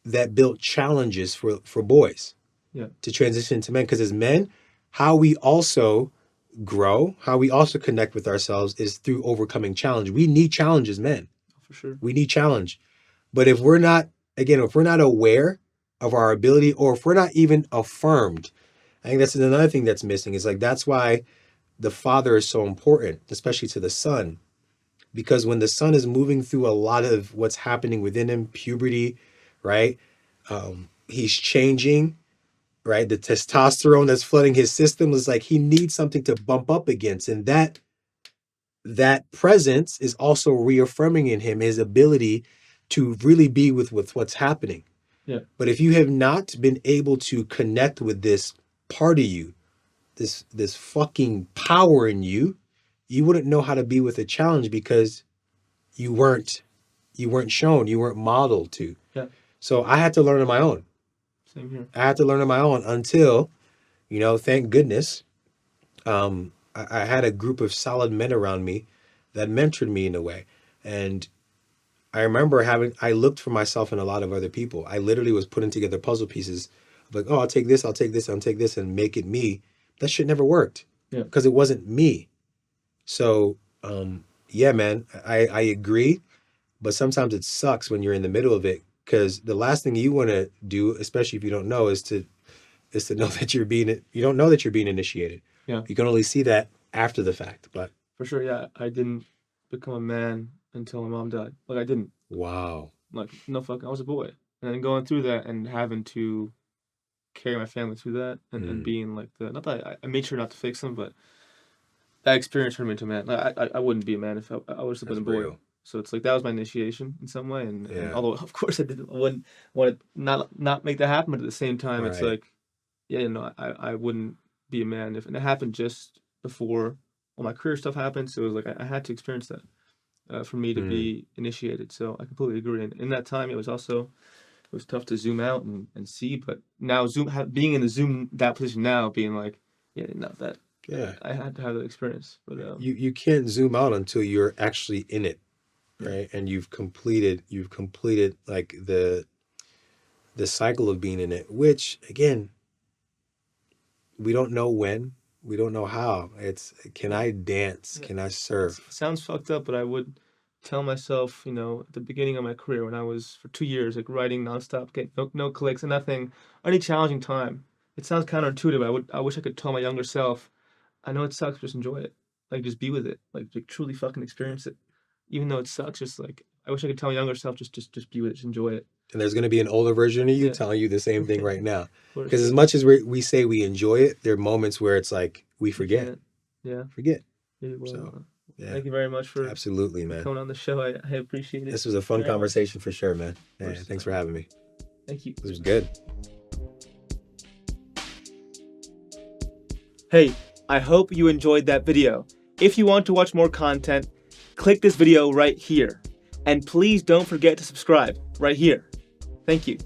that built challenges for boys to transition to men. Because as men, how we also grow, how we also connect with ourselves is through overcoming challenge. We need challenges, men. For sure. We need challenge. But if we're not, again, if we're not aware of our ability, or if we're not even affirmed, I think that's another thing that's missing. Is like that's why the father is so important, especially to the son, because when the son is moving through a lot of what's happening within him, puberty, right? He's changing, right? The testosterone that's flooding his system is like he needs something to bump up against, and that presence is also reaffirming in him his ability to really be with what's happening. Yeah. But if you have not been able to connect with this part of you, this fucking power in you, you wouldn't know how to be with a challenge because you weren't shown, you weren't modeled to. Yeah. So I had to learn on my own. Same here. I had to learn on my own until, thank goodness, I had a group of solid men around me that mentored me in a way. And I remember I looked for myself in a lot of other people. I literally was putting together puzzle pieces of like, oh, I'll take this, I'll take this, I'll take this, and make it me. That shit never worked because it wasn't me. So, yeah, man, I agree. But sometimes it sucks when you're in the middle of it because the last thing you want to do, especially if you don't know, is to know that you don't know that you're being initiated. Yeah. You can only see that after the fact. But for sure, yeah, I didn't become a man until my mom died. Like, I didn't. Wow. Like, no fuck, I was a boy. And then going through that and having to carry my family through that and being like not that I made sure not to fix them, but that experience turned me into a man. Like, I wouldn't be a man if I was have been a boy. Real. So it's like that was my initiation in some way, and Yeah. although of course I wouldn't want to not make that happen, but at the same time, it's Right. like, yeah, I wouldn't be a man if, and it happened just before all my career stuff happened. So it was like I had to experience that for me to be initiated. So I completely agree. And in that time, it was tough to zoom out and see, but now being in that position now, being like, yeah, not that. Yeah. I had to have that experience, but you can't zoom out until you're actually in it, right? And you've completed like the cycle of being in it, which again, we don't know when, we don't know how. It's can I dance? Can I surf? It sounds fucked up, but I would tell myself, at the beginning of my career when I was for 2 years, like writing nonstop, getting no clicks and nothing, any challenging time. It sounds counterintuitive. I wish I could tell my younger self, I know it sucks, just enjoy it. Like, just be with it. Like truly fucking experience it. Even though it sucks, just like, I wish I could tell my younger self, just be with it, just enjoy it. And there's going to be an older version of you telling you the same thing right now. Because as much as we say we enjoy it, there are moments where it's like we forget. Forget. Yeah, well, So, yeah. Thank you very much for absolutely, man, coming on the show. I appreciate it. This was a fun conversation for sure, man. Yeah, thanks for having me. Thank you. This was good. Hey, I hope you enjoyed that video. If you want to watch more content, click this video right here. And please don't forget to subscribe right here. Thank you.